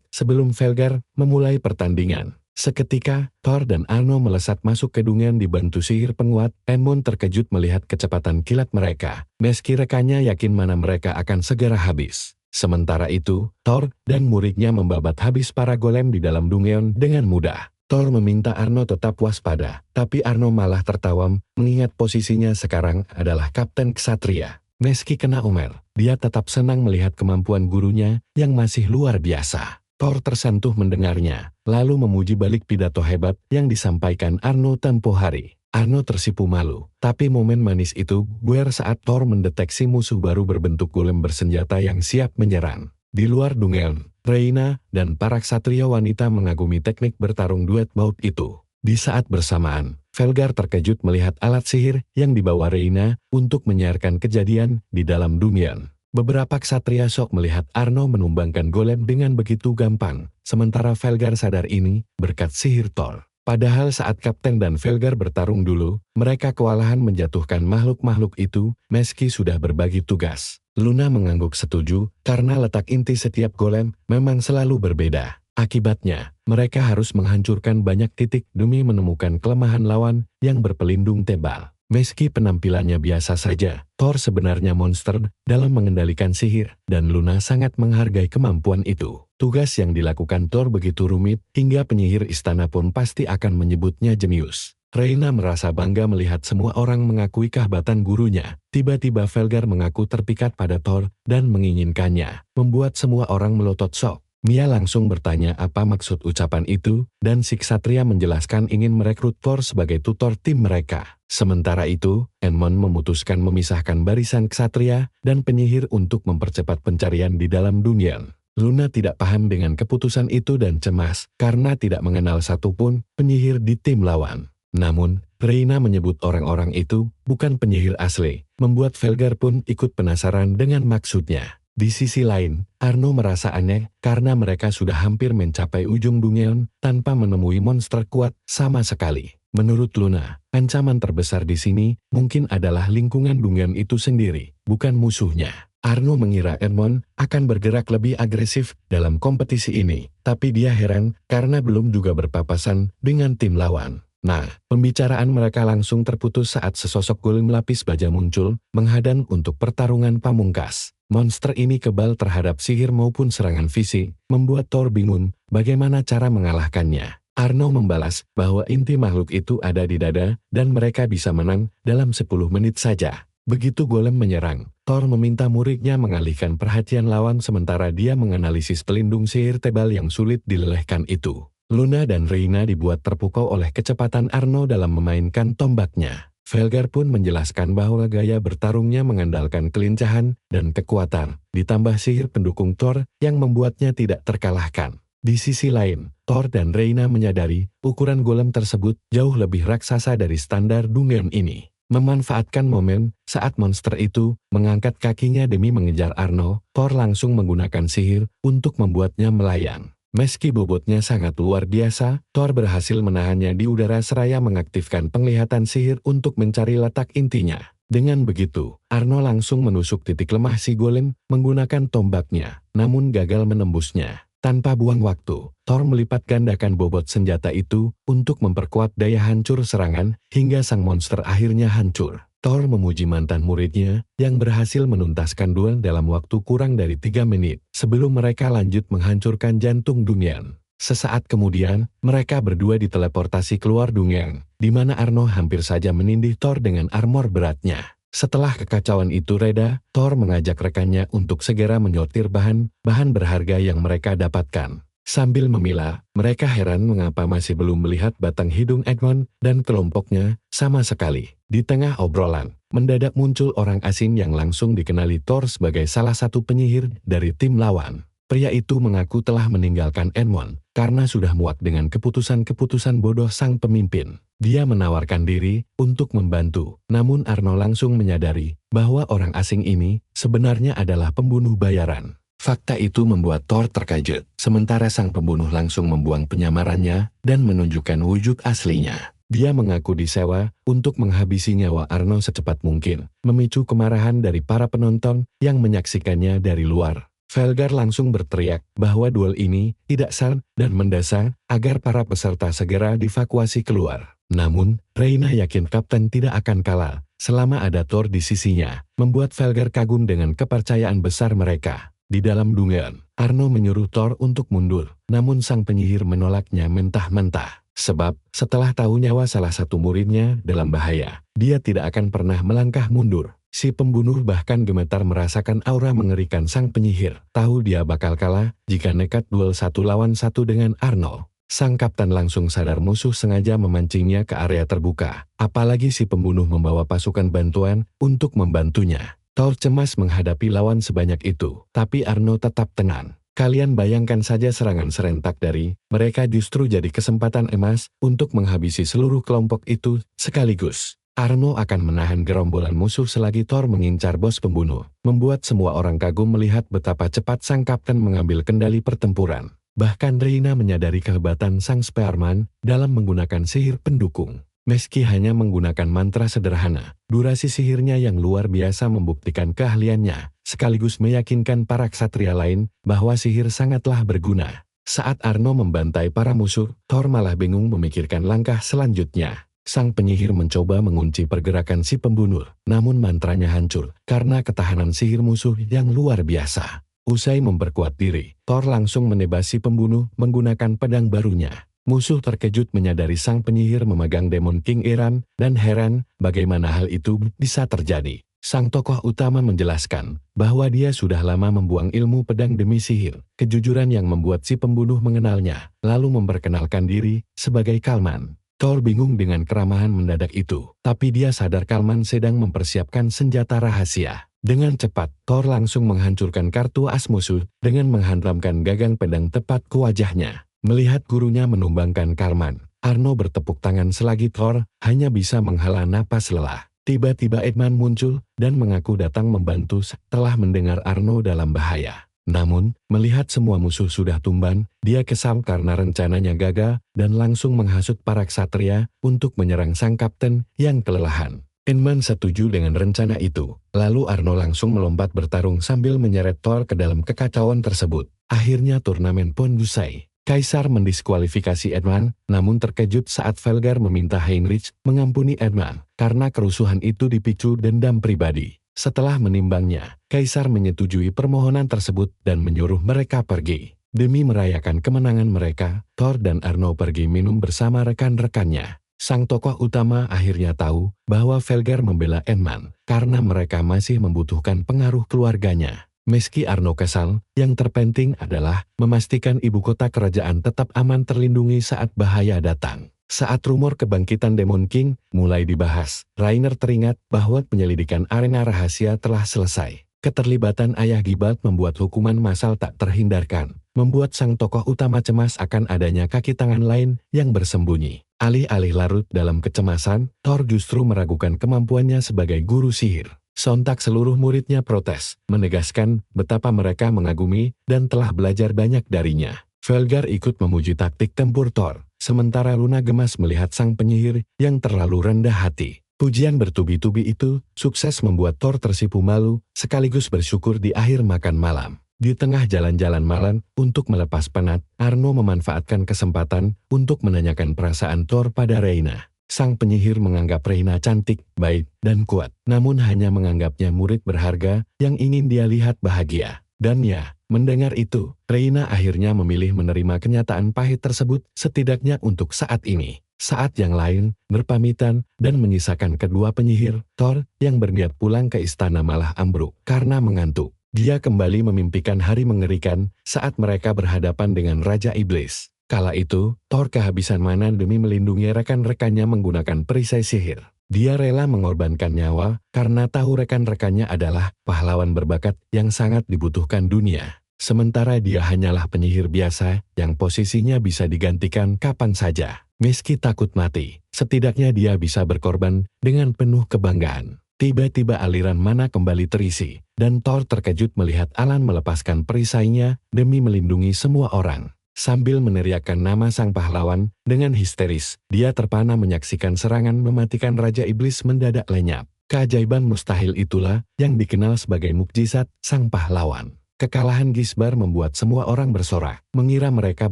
sebelum Velgar memulai pertandingan. Seketika, Thor dan Arno melesat masuk ke Dungeon dibantu sihir penguat. Edmund terkejut melihat kecepatan kilat mereka, meski rekannya yakin mana mereka akan segera habis. Sementara itu, Thor dan muridnya membabat habis para golem di dalam Dungeon dengan mudah. Thor meminta Arno tetap waspada, tapi Arno malah tertawa mengingat posisinya sekarang adalah kapten ksatria. Meski kena omel, dia tetap senang melihat kemampuan gurunya yang masih luar biasa. Thor tersentuh mendengarnya, lalu memuji balik pidato hebat yang disampaikan Arno tempo hari. Arno tersipu malu, tapi momen manis itu buar saat Thor mendeteksi musuh baru berbentuk golem bersenjata yang siap menyerang. Di luar Dungeon, Reyna dan para ksatria wanita mengagumi teknik bertarung duet maut itu. Di saat bersamaan, Velgar terkejut melihat alat sihir yang dibawa Reyna untuk menyiarkan kejadian di dalam Dungeon. Beberapa ksatria shock melihat Arno menumbangkan golem dengan begitu gampang, sementara Velgar sadar ini berkat sihir Thor. Padahal saat Kapten dan Velgar bertarung dulu, mereka kewalahan menjatuhkan makhluk-makhluk itu meski sudah berbagi tugas. Luna mengangguk setuju karena letak inti setiap golem memang selalu berbeda. Akibatnya, mereka harus menghancurkan banyak titik demi menemukan kelemahan lawan yang berpelindung tebal. Meski penampilannya biasa saja, Thor sebenarnya monster dalam mengendalikan sihir, dan Luna sangat menghargai kemampuan itu. Tugas yang dilakukan Thor begitu rumit, hingga penyihir istana pun pasti akan menyebutnya jenius. Reyna merasa bangga melihat semua orang mengakui kehebatan gurunya. Tiba-tiba Velgar mengaku terpikat pada Thor dan menginginkannya, membuat semua orang melotot sok. Mia langsung bertanya apa maksud ucapan itu, dan si ksatria menjelaskan ingin merekrut Thor sebagai tutor tim mereka. Sementara itu, Edmund memutuskan memisahkan barisan ksatria dan penyihir untuk mempercepat pencarian di dalam Dungeon. Luna tidak paham dengan keputusan itu dan cemas, karena tidak mengenal satupun penyihir di tim lawan. Namun, Reyna menyebut orang-orang itu bukan penyihir asli, membuat Velgar pun ikut penasaran dengan maksudnya. Di sisi lain, Arno merasa aneh karena mereka sudah hampir mencapai ujung Dungeon tanpa menemui monster kuat sama sekali. Menurut Luna, ancaman terbesar di sini mungkin adalah lingkungan Dungeon itu sendiri, bukan musuhnya. Arno mengira Edmund akan bergerak lebih agresif dalam kompetisi ini, tapi dia heran karena belum juga berpapasan dengan tim lawan. Nah, pembicaraan mereka langsung terputus saat sesosok golem lapis baja muncul, menghadang untuk pertarungan pamungkas. Monster ini kebal terhadap sihir maupun serangan fisik, membuat Thor bingung bagaimana cara mengalahkannya. Arno membalas bahwa inti makhluk itu ada di dada, dan mereka bisa menang dalam 10 menit saja. Begitu golem menyerang, Thor meminta muridnya mengalihkan perhatian lawan sementara dia menganalisis pelindung sihir tebal yang sulit dilelehkan itu. Luna dan Reyna dibuat terpukau oleh kecepatan Arno dalam memainkan tombaknya. Velgar pun menjelaskan bahwa gaya bertarungnya mengandalkan kelincahan dan kekuatan, ditambah sihir pendukung Thor yang membuatnya tidak terkalahkan. Di sisi lain, Thor dan Reyna menyadari ukuran golem tersebut jauh lebih raksasa dari standar Dungeon ini. Memanfaatkan momen saat monster itu mengangkat kakinya demi mengejar Arno, Thor langsung menggunakan sihir untuk membuatnya melayang. Meski bobotnya sangat luar biasa, Thor berhasil menahannya di udara seraya mengaktifkan penglihatan sihir untuk mencari letak intinya. Dengan begitu, Arno langsung menusuk titik lemah si golem menggunakan tombaknya, namun gagal menembusnya. Tanpa buang waktu, Thor melipat gandakan bobot senjata itu untuk memperkuat daya hancur serangan hingga sang monster akhirnya hancur. Thor memuji mantan muridnya yang berhasil menuntaskan duel dalam waktu kurang dari 3 menit sebelum mereka lanjut menghancurkan jantung Dungeon. Sesaat kemudian, mereka berdua diteleportasi keluar Dungeon, di mana Arno hampir saja menindih Thor dengan armor beratnya. Setelah kekacauan itu reda, Thor mengajak rekannya untuk segera menyortir bahan berharga yang mereka dapatkan. Sambil memilah, mereka heran mengapa masih belum melihat batang hidung Edmund dan kelompoknya sama sekali. Di tengah obrolan, mendadak muncul orang asing yang langsung dikenali Thor sebagai salah satu penyihir dari tim lawan. Pria itu mengaku telah meninggalkan Edmund karena sudah muak dengan keputusan-keputusan bodoh sang pemimpin. Dia menawarkan diri untuk membantu, namun Arno langsung menyadari bahwa orang asing ini sebenarnya adalah pembunuh bayaran. Fakta itu membuat Thor terkejut, sementara sang pembunuh langsung membuang penyamarannya dan menunjukkan wujud aslinya. Dia mengaku disewa untuk menghabisi nyawa Arno secepat mungkin, memicu kemarahan dari para penonton yang menyaksikannya dari luar. Velgar langsung berteriak bahwa duel ini tidak sah dan mendesak agar para peserta segera dievakuasi keluar. Namun, Reyna yakin Kapten tidak akan kalah selama ada Thor di sisinya, membuat Velgar kagum dengan kepercayaan besar mereka. Di dalam Dungeon, Arno menyuruh Thor untuk mundur, namun sang penyihir menolaknya mentah-mentah. Sebab, setelah tahu nyawa salah satu muridnya dalam bahaya, dia tidak akan pernah melangkah mundur. Si pembunuh bahkan gemetar merasakan aura mengerikan sang penyihir. Tahu dia bakal kalah jika nekat duel 1 lawan 1 dengan Arno. Sang kapten langsung sadar musuh sengaja memancingnya ke area terbuka. Apalagi si pembunuh membawa pasukan bantuan untuk membantunya. Thor cemas menghadapi lawan sebanyak itu, tapi Arno tetap tenang. Kalian bayangkan saja serangan serentak dari mereka justru jadi kesempatan emas untuk menghabisi seluruh kelompok itu sekaligus. Arno akan menahan gerombolan musuh selagi Thor mengincar bos pembunuh, membuat semua orang kagum melihat betapa cepat sang kapten mengambil kendali pertempuran. Bahkan Reyna menyadari kehebatan sang Spearman dalam menggunakan sihir pendukung. Meski hanya menggunakan mantra sederhana, durasi sihirnya yang luar biasa membuktikan keahliannya, sekaligus meyakinkan para ksatria lain bahwa sihir sangatlah berguna. Saat Arno membantai para musuh, Thor malah bingung memikirkan langkah selanjutnya. Sang penyihir mencoba mengunci pergerakan si pembunuh, namun mantranya hancur karena ketahanan sihir musuh yang luar biasa. Usai memperkuat diri, Thor langsung menebas si pembunuh menggunakan pedang barunya. Musuh terkejut menyadari sang penyihir memegang Demon King Iran dan heran bagaimana hal itu bisa terjadi. Sang tokoh utama menjelaskan bahwa dia sudah lama membuang ilmu pedang demi sihir, kejujuran yang membuat si pembunuh mengenalnya, lalu memperkenalkan diri sebagai Kalman. Thor bingung dengan keramahan mendadak itu, tapi dia sadar Kalman sedang mempersiapkan senjata rahasia. Dengan cepat, Thor langsung menghancurkan kartu as musuh dengan menghantamkan gagang pedang tepat ke wajahnya. Melihat gurunya menumbangkan Kalman, Arno bertepuk tangan selagi Thor hanya bisa menghela napas lelah. Tiba-tiba Edmund muncul dan mengaku datang membantu setelah mendengar Arno dalam bahaya. Namun, melihat semua musuh sudah tumbang, dia kesal karena rencananya gagal dan langsung menghasut para ksatria untuk menyerang sang kapten yang kelelahan. Edmund setuju dengan rencana itu. Lalu Arno langsung melompat bertarung sambil menyeret Thor ke dalam kekacauan tersebut. Akhirnya turnamen pun usai. Kaisar mendiskualifikasi Edmund, namun terkejut saat Velgar meminta Heinrich mengampuni Edmund karena kerusuhan itu dipicu dendam pribadi. Setelah menimbangnya, Kaisar menyetujui permohonan tersebut dan menyuruh mereka pergi. Demi merayakan kemenangan mereka, Thor dan Arno pergi minum bersama rekan-rekannya. Sang tokoh utama akhirnya tahu bahwa Velgar membela Edmund karena mereka masih membutuhkan pengaruh keluarganya. Meski Arno kesal, yang terpenting adalah memastikan ibu kota kerajaan tetap aman terlindungi saat bahaya datang. Saat rumor kebangkitan Demon King mulai dibahas, Rainer teringat bahwa penyelidikan arena rahasia telah selesai. Keterlibatan ayah Gibald membuat hukuman massal tak terhindarkan, membuat sang tokoh utama cemas akan adanya kaki tangan lain yang bersembunyi. Alih-alih larut dalam kecemasan, Thor justru meragukan kemampuannya sebagai guru sihir. Sontak seluruh muridnya protes, menegaskan betapa mereka mengagumi dan telah belajar banyak darinya. Velgar ikut memuji taktik tempur Thor, sementara Luna gemas melihat sang penyihir yang terlalu rendah hati. Pujian bertubi-tubi itu sukses membuat Thor tersipu malu, sekaligus bersyukur di akhir makan malam. Di tengah jalan-jalan malam untuk melepas penat, Arno memanfaatkan kesempatan untuk menanyakan perasaan Thor pada Reina. Sang penyihir menganggap Reina cantik, baik, dan kuat, namun hanya menganggapnya murid berharga yang ingin dia lihat bahagia. Dan ya, mendengar itu, Reina akhirnya memilih menerima kenyataan pahit tersebut setidaknya untuk saat ini. Saat yang lain, berpamitan dan menyisakan kedua penyihir, Thor yang berniat pulang ke istana malah ambruk karena mengantuk. Dia kembali memimpikan hari mengerikan saat mereka berhadapan dengan Raja Iblis. Kala itu, Thor kehabisan mana demi melindungi rekan-rekannya menggunakan perisai sihir. Dia rela mengorbankan nyawa karena tahu rekan-rekannya adalah pahlawan berbakat yang sangat dibutuhkan dunia. Sementara dia hanyalah penyihir biasa yang posisinya bisa digantikan kapan saja. Meski takut mati, setidaknya dia bisa berkorban dengan penuh kebanggaan. Tiba-tiba aliran mana kembali terisi, dan Thor terkejut melihat Alan melepaskan perisainya demi melindungi semua orang. Sambil meneriakkan nama sang pahlawan dengan histeris, dia terpana menyaksikan serangan mematikan Raja Iblis mendadak lenyap. Keajaiban mustahil itulah yang dikenal sebagai mukjizat sang pahlawan. Kekalahan Gisbar membuat semua orang bersorak, mengira mereka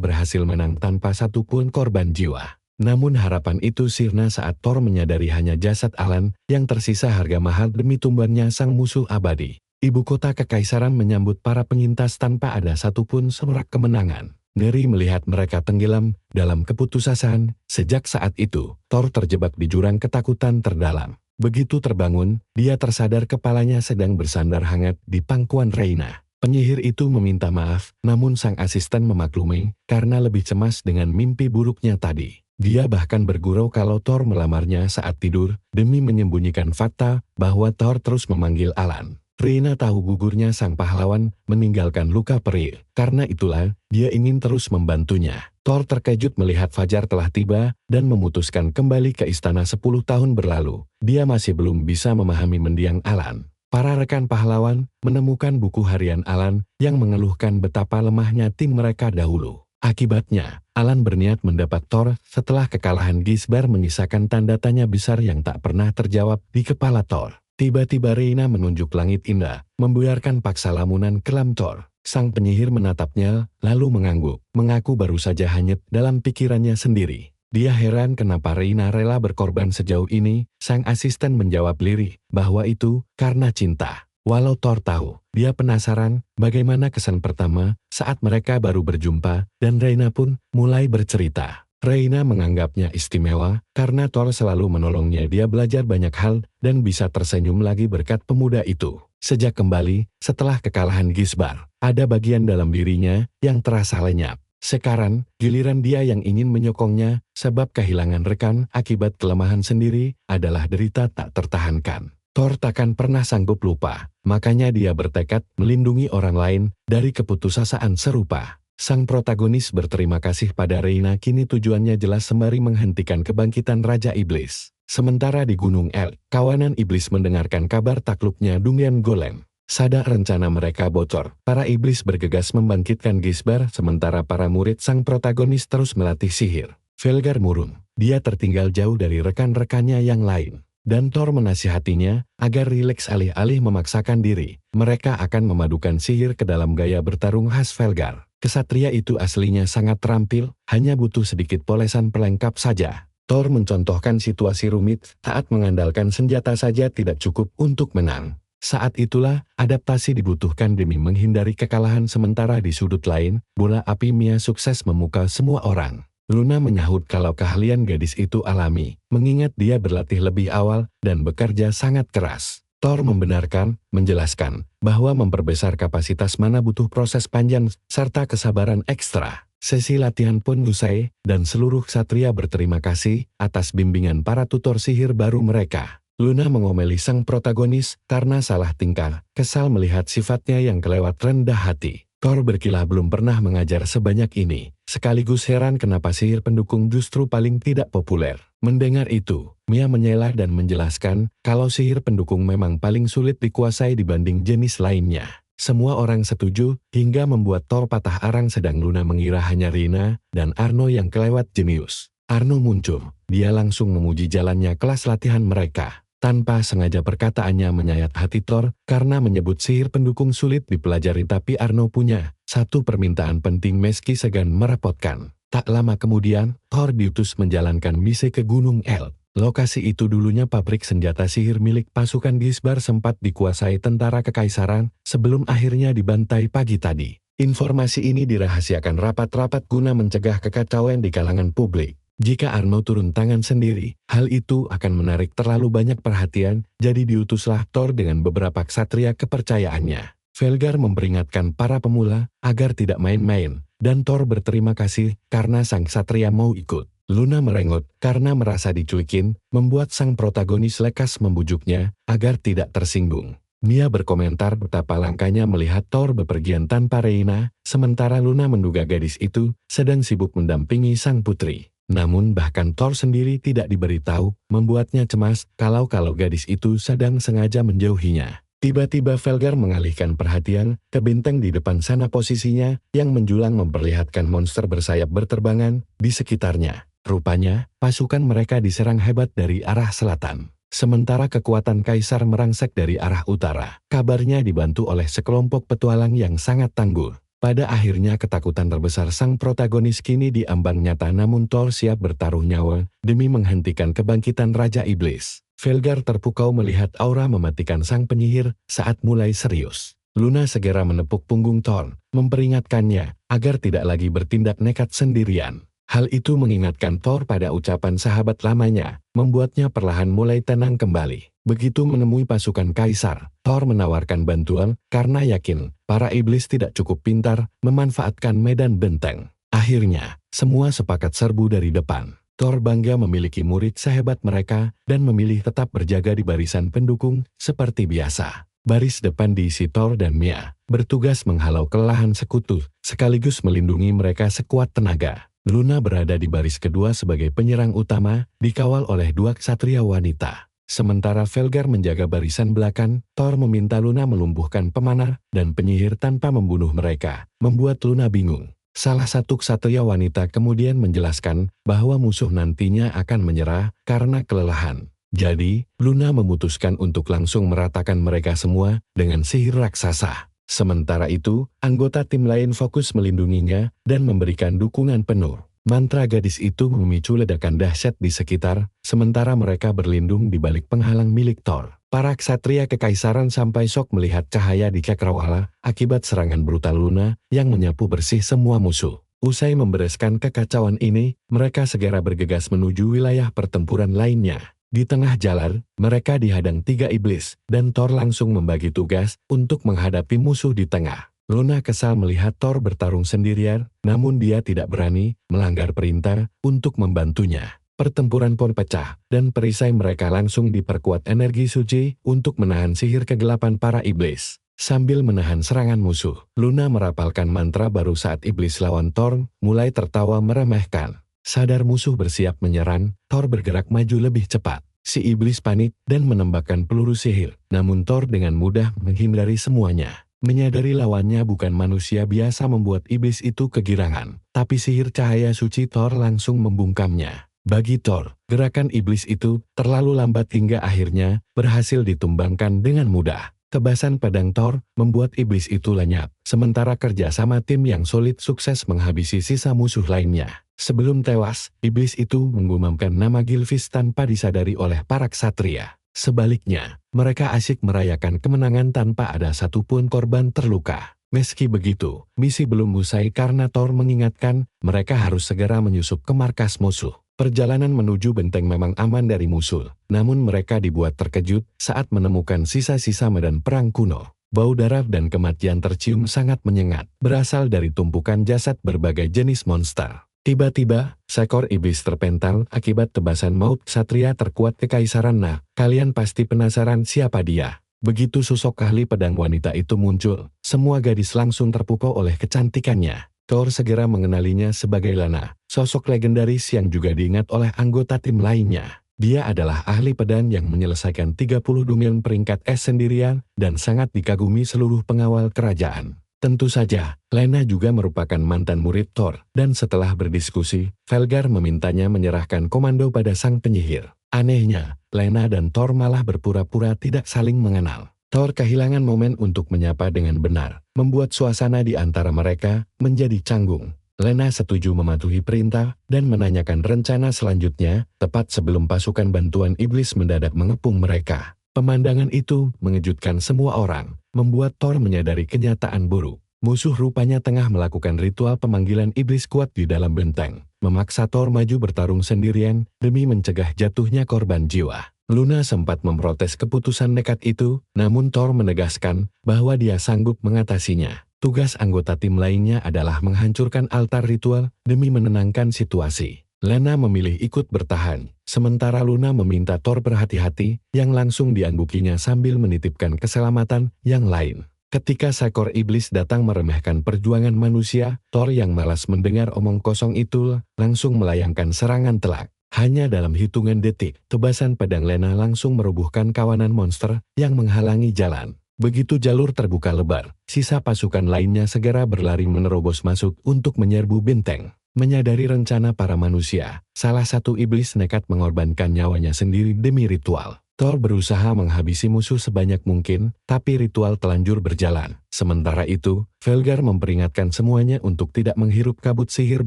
berhasil menang tanpa satupun korban jiwa. Namun harapan itu sirna saat Thor menyadari hanya jasad Alan yang tersisa harga mahal demi tumbangnya sang musuh abadi. Ibu kota kekaisaran menyambut para penyintas tanpa ada satupun sorak kemenangan. Ngeri melihat mereka tenggelam dalam keputusasaan. Sejak saat itu, Thor terjebak di jurang ketakutan terdalam. Begitu terbangun, dia tersadar kepalanya sedang bersandar hangat di pangkuan Reina. Penyihir itu meminta maaf, namun sang asisten memaklumi karena lebih cemas dengan mimpi buruknya tadi. Dia bahkan bergurau kalau Thor melamarnya saat tidur, demi menyembunyikan fakta bahwa Thor terus memanggil Alan. Reina tahu gugurnya sang pahlawan meninggalkan luka perih, karena itulah dia ingin terus membantunya. Thor terkejut melihat fajar telah tiba dan memutuskan kembali ke istana 10 tahun berlalu. Dia masih belum bisa memahami mendiang Alan. Para rekan pahlawan menemukan buku harian Alan yang mengeluhkan betapa lemahnya tim mereka dahulu. Akibatnya, Alan berniat mendapat Thor setelah kekalahan Gisbar menyisakan tanda tanya besar yang tak pernah terjawab di kepala Thor. Tiba-tiba Reina menunjuk langit indah, membuyarkan paksa lamunan kelam Thor. Sang penyihir menatapnya, lalu mengangguk, mengaku baru saja hanyut dalam pikirannya sendiri. Dia heran kenapa Reina rela berkorban sejauh ini. Sang asisten menjawab lirih bahwa itu karena cinta. Walau Thor tahu, dia penasaran bagaimana kesan pertama saat mereka baru berjumpa, dan Reina pun mulai bercerita. Reina menganggapnya istimewa karena Thor selalu menolongnya. Dia belajar banyak hal dan bisa tersenyum lagi berkat pemuda itu. Sejak kembali setelah kekalahan Gisbar, ada bagian dalam dirinya yang terasa lenyap. Sekarang, giliran dia yang ingin menyokongnya, sebab kehilangan rekan akibat kelemahan sendiri adalah derita tak tertahankan. Thor takkan pernah sanggup lupa, makanya dia bertekad melindungi orang lain dari keputusasaan serupa. Sang protagonis berterima kasih pada Reina, kini tujuannya jelas sembari menghentikan kebangkitan Raja Iblis. Sementara di Gunung El, kawanan iblis mendengarkan kabar takluknya Dungeon Golem. Sadar rencana mereka bocor, para iblis bergegas membangkitkan Gisbar, sementara para murid sang protagonis terus melatih sihir. Velgar murung, dia tertinggal jauh dari rekan-rekannya yang lain. Dan Thor menasihatinya agar rileks alih-alih memaksakan diri. Mereka akan memadukan sihir ke dalam gaya bertarung khas Velgar. Kesatria itu aslinya sangat terampil, hanya butuh sedikit polesan pelengkap saja. Thor mencontohkan situasi rumit, saat mengandalkan senjata saja tidak cukup untuk menang. Saat itulah, adaptasi dibutuhkan demi menghindari kekalahan. Sementara di sudut lain, bola api Mia sukses memukau semua orang. Luna menyahut kalau keahlian gadis itu alami, mengingat dia berlatih lebih awal dan bekerja sangat keras. Thor membenarkan, menjelaskan, bahwa memperbesar kapasitas mana butuh proses panjang serta kesabaran ekstra. Sesi latihan pun usai, dan seluruh ksatria berterima kasih atas bimbingan para tutor sihir baru mereka. Luna mengomeli sang protagonis karena salah tingkah, kesal melihat sifatnya yang kelewat rendah hati. Thor berkilah belum pernah mengajar sebanyak ini, sekaligus heran kenapa sihir pendukung justru paling tidak populer. Mendengar itu, Mia menyalah dan menjelaskan kalau sihir pendukung memang paling sulit dikuasai dibanding jenis lainnya. Semua orang setuju, hingga membuat Thor patah arang sedang Luna mengira hanya Rina dan Arno yang kelewat jenius. Arno muncul, dia langsung memuji jalannya kelas latihan mereka. Tanpa sengaja perkataannya menyayat hati Thor karena menyebut sihir pendukung sulit dipelajari, tapi Arno punya satu permintaan penting meski segan merepotkan. Tak lama kemudian, Thor diutus menjalankan misi ke Gunung Eld. Lokasi itu dulunya pabrik senjata sihir milik pasukan Gisbar, sempat dikuasai tentara kekaisaran sebelum akhirnya dibantai pagi tadi. Informasi ini dirahasiakan rapat-rapat guna mencegah kekacauan di kalangan publik. Jika Arno turun tangan sendiri, hal itu akan menarik terlalu banyak perhatian, jadi diutuslah Thor dengan beberapa ksatria kepercayaannya. Velgar memperingatkan para pemula agar tidak main-main, dan Thor berterima kasih karena sang ksatria mau ikut. Luna merengut karena merasa dicuekin, membuat sang protagonis lekas membujuknya agar tidak tersinggung. Mia berkomentar betapa langkanya melihat Thor bepergian tanpa Reina, sementara Luna menduga gadis itu sedang sibuk mendampingi sang putri. Namun bahkan Thor sendiri tidak diberitahu, membuatnya cemas kalau gadis itu sedang sengaja menjauhinya. Tiba-tiba Velgar mengalihkan perhatian ke benteng di depan sana, posisinya yang menjulang memperlihatkan monster bersayap berterbangan di sekitarnya. Rupanya, pasukan mereka diserang hebat dari arah selatan. Sementara kekuatan kaisar merangsek dari arah utara. Kabarnya dibantu oleh sekelompok petualang yang sangat tangguh. Pada akhirnya ketakutan terbesar sang protagonis kini diambang nyata, namun Thor siap bertaruh nyawa demi menghentikan kebangkitan Raja Iblis. Velgar terpukau melihat aura mematikan sang penyihir saat mulai serius. Luna segera menepuk punggung Thor, memperingatkannya agar tidak lagi bertindak nekat sendirian. Hal itu mengingatkan Thor pada ucapan sahabat lamanya, membuatnya perlahan mulai tenang kembali. Begitu menemui pasukan kaisar, Thor menawarkan bantuan karena yakin para iblis tidak cukup pintar memanfaatkan medan benteng. Akhirnya, semua sepakat serbu dari depan. Thor bangga memiliki murid sehebat mereka dan memilih tetap berjaga di barisan pendukung seperti biasa. Baris depan diisi Thor dan Mia, bertugas menghalau kelelahan sekutu sekaligus melindungi mereka sekuat tenaga. Luna berada di baris kedua sebagai penyerang utama, dikawal oleh dua ksatria wanita. Sementara Velgar menjaga barisan belakang, Thor meminta Luna melumpuhkan pemanah dan penyihir tanpa membunuh mereka, membuat Luna bingung. Salah satu ksatria wanita kemudian menjelaskan bahwa musuh nantinya akan menyerah karena kelelahan. Jadi, Luna memutuskan untuk langsung meratakan mereka semua dengan sihir raksasa. Sementara itu, anggota tim lain fokus melindunginya dan memberikan dukungan penuh. Mantra gadis itu memicu ledakan dahsyat di sekitar, sementara mereka berlindung di balik penghalang milik Thor. Para ksatria kekaisaran sampai syok melihat cahaya di cakrawala akibat serangan brutal Luna yang menyapu bersih semua musuh. Usai membereskan kekacauan ini, mereka segera bergegas menuju wilayah pertempuran lainnya. Di tengah jalan, mereka dihadang 3 iblis, dan Thor langsung membagi tugas untuk menghadapi musuh di tengah. Luna kesal melihat Thor bertarung sendirian, namun dia tidak berani melanggar perintah untuk membantunya. Pertempuran pun pecah, dan perisai mereka langsung diperkuat energi suci untuk menahan sihir kegelapan para iblis. Sambil menahan serangan musuh, Luna merapalkan mantra baru saat iblis lawan Thor mulai tertawa meremehkan. Sadar musuh bersiap menyerang, Thor bergerak maju lebih cepat. Si iblis panik dan menembakkan peluru sihir, namun Thor dengan mudah menghindari semuanya. Menyadari lawannya bukan manusia biasa membuat iblis itu kegirangan, tapi sihir cahaya suci Thor langsung membungkamnya. Bagi Thor, gerakan iblis itu terlalu lambat hingga akhirnya berhasil ditumbangkan dengan mudah. Tebasan pedang Thor membuat iblis itu lenyap, sementara kerjasama tim yang solid sukses menghabisi sisa musuh lainnya. Sebelum tewas, iblis itu menggumamkan nama Gilfis tanpa disadari oleh para ksatria. Sebaliknya, mereka asyik merayakan kemenangan tanpa ada satupun korban terluka. Meski begitu, misi belum usai karena Thor mengingatkan mereka harus segera menyusup ke markas musuh. Perjalanan menuju benteng memang aman dari musuh, namun mereka dibuat terkejut saat menemukan sisa-sisa medan perang kuno. Bau darah dan kematian tercium sangat menyengat, berasal dari tumpukan jasad berbagai jenis monster. Tiba-tiba, seekor iblis terpental akibat tebasan maut satria terkuat kekaisaran. Nah, kalian pasti penasaran siapa dia. Begitu sosok ahli pedang wanita itu muncul, semua gadis langsung terpukau oleh kecantikannya. Thor segera mengenalinya sebagai Lana, sosok legendaris yang juga diingat oleh anggota tim lainnya. Dia adalah ahli pedang yang menyelesaikan 30 dunia peringkat es sendirian dan sangat dikagumi seluruh pengawal kerajaan. Tentu saja, Lena juga merupakan mantan murid Thor, dan setelah berdiskusi, Velgar memintanya menyerahkan komando pada sang penyihir. Anehnya, Lena dan Thor malah berpura-pura tidak saling mengenal. Thor kehilangan momen untuk menyapa dengan benar, membuat suasana di antara mereka menjadi canggung. Lena setuju mematuhi perintah dan menanyakan rencana selanjutnya, tepat sebelum pasukan bantuan iblis mendadak mengepung mereka. Pemandangan itu mengejutkan semua orang, membuat Thor menyadari kenyataan buruk. Musuh rupanya tengah melakukan ritual pemanggilan iblis kuat di dalam benteng, memaksa Thor maju bertarung sendirian demi mencegah jatuhnya korban jiwa. Luna sempat memprotes keputusan nekat itu, namun Thor menegaskan bahwa dia sanggup mengatasinya. Tugas anggota tim lainnya adalah menghancurkan altar ritual demi menenangkan situasi. Lena memilih ikut bertahan, sementara Luna meminta Thor berhati-hati, yang langsung dianggukinya sambil menitipkan keselamatan yang lain. Ketika seekor iblis datang meremehkan perjuangan manusia, Thor yang malas mendengar omong kosong itu langsung melayangkan serangan telak. Hanya dalam hitungan detik, tebasan pedang Lena langsung merobohkan kawanan monster yang menghalangi jalan. Begitu jalur terbuka lebar, sisa pasukan lainnya segera berlari menerobos masuk untuk menyerbu benteng. Menyadari rencana para manusia, salah satu iblis nekat mengorbankan nyawanya sendiri demi ritual. Thor berusaha menghabisi musuh sebanyak mungkin, tapi ritual telanjur berjalan. Sementara itu, Velgar memperingatkan semuanya untuk tidak menghirup kabut sihir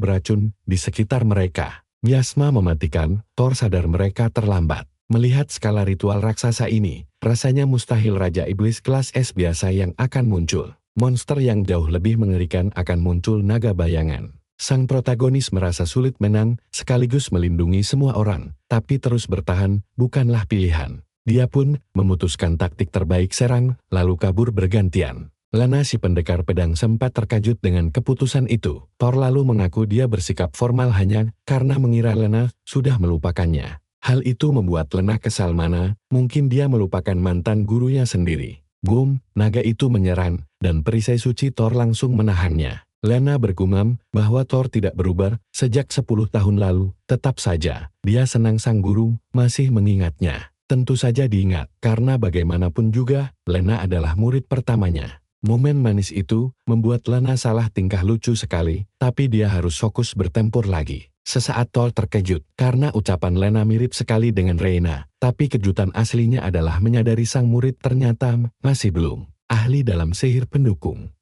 beracun di sekitar mereka. Miasma mematikan, Thor sadar mereka terlambat. Melihat skala ritual raksasa ini, rasanya mustahil Raja Iblis kelas S biasa yang akan muncul. Monster yang jauh lebih mengerikan akan muncul naga bayangan. Sang protagonis merasa sulit menang, sekaligus melindungi semua orang, tapi terus bertahan bukanlah pilihan. Dia pun memutuskan taktik terbaik serang, lalu kabur bergantian. Lana si pendekar pedang sempat terkejut dengan keputusan itu. Thor lalu mengaku dia bersikap formal hanya karena mengira Lena sudah melupakannya. Hal itu membuat Lena kesal, mana mungkin dia melupakan mantan gurunya sendiri. Boom, naga itu menyerang, dan perisai suci Thor langsung menahannya. Lena bergumam bahwa Thor tidak berubah sejak 10 tahun lalu. Tetap saja, dia senang sang guru masih mengingatnya. Tentu saja diingat, karena bagaimanapun juga, Lena adalah murid pertamanya. Momen manis itu membuat Lena salah tingkah lucu sekali, tapi dia harus fokus bertempur lagi. Sesaat Thor terkejut, karena ucapan Lena mirip sekali dengan Reina, tapi kejutan aslinya adalah menyadari sang murid ternyata masih belum ahli dalam sihir pendukung.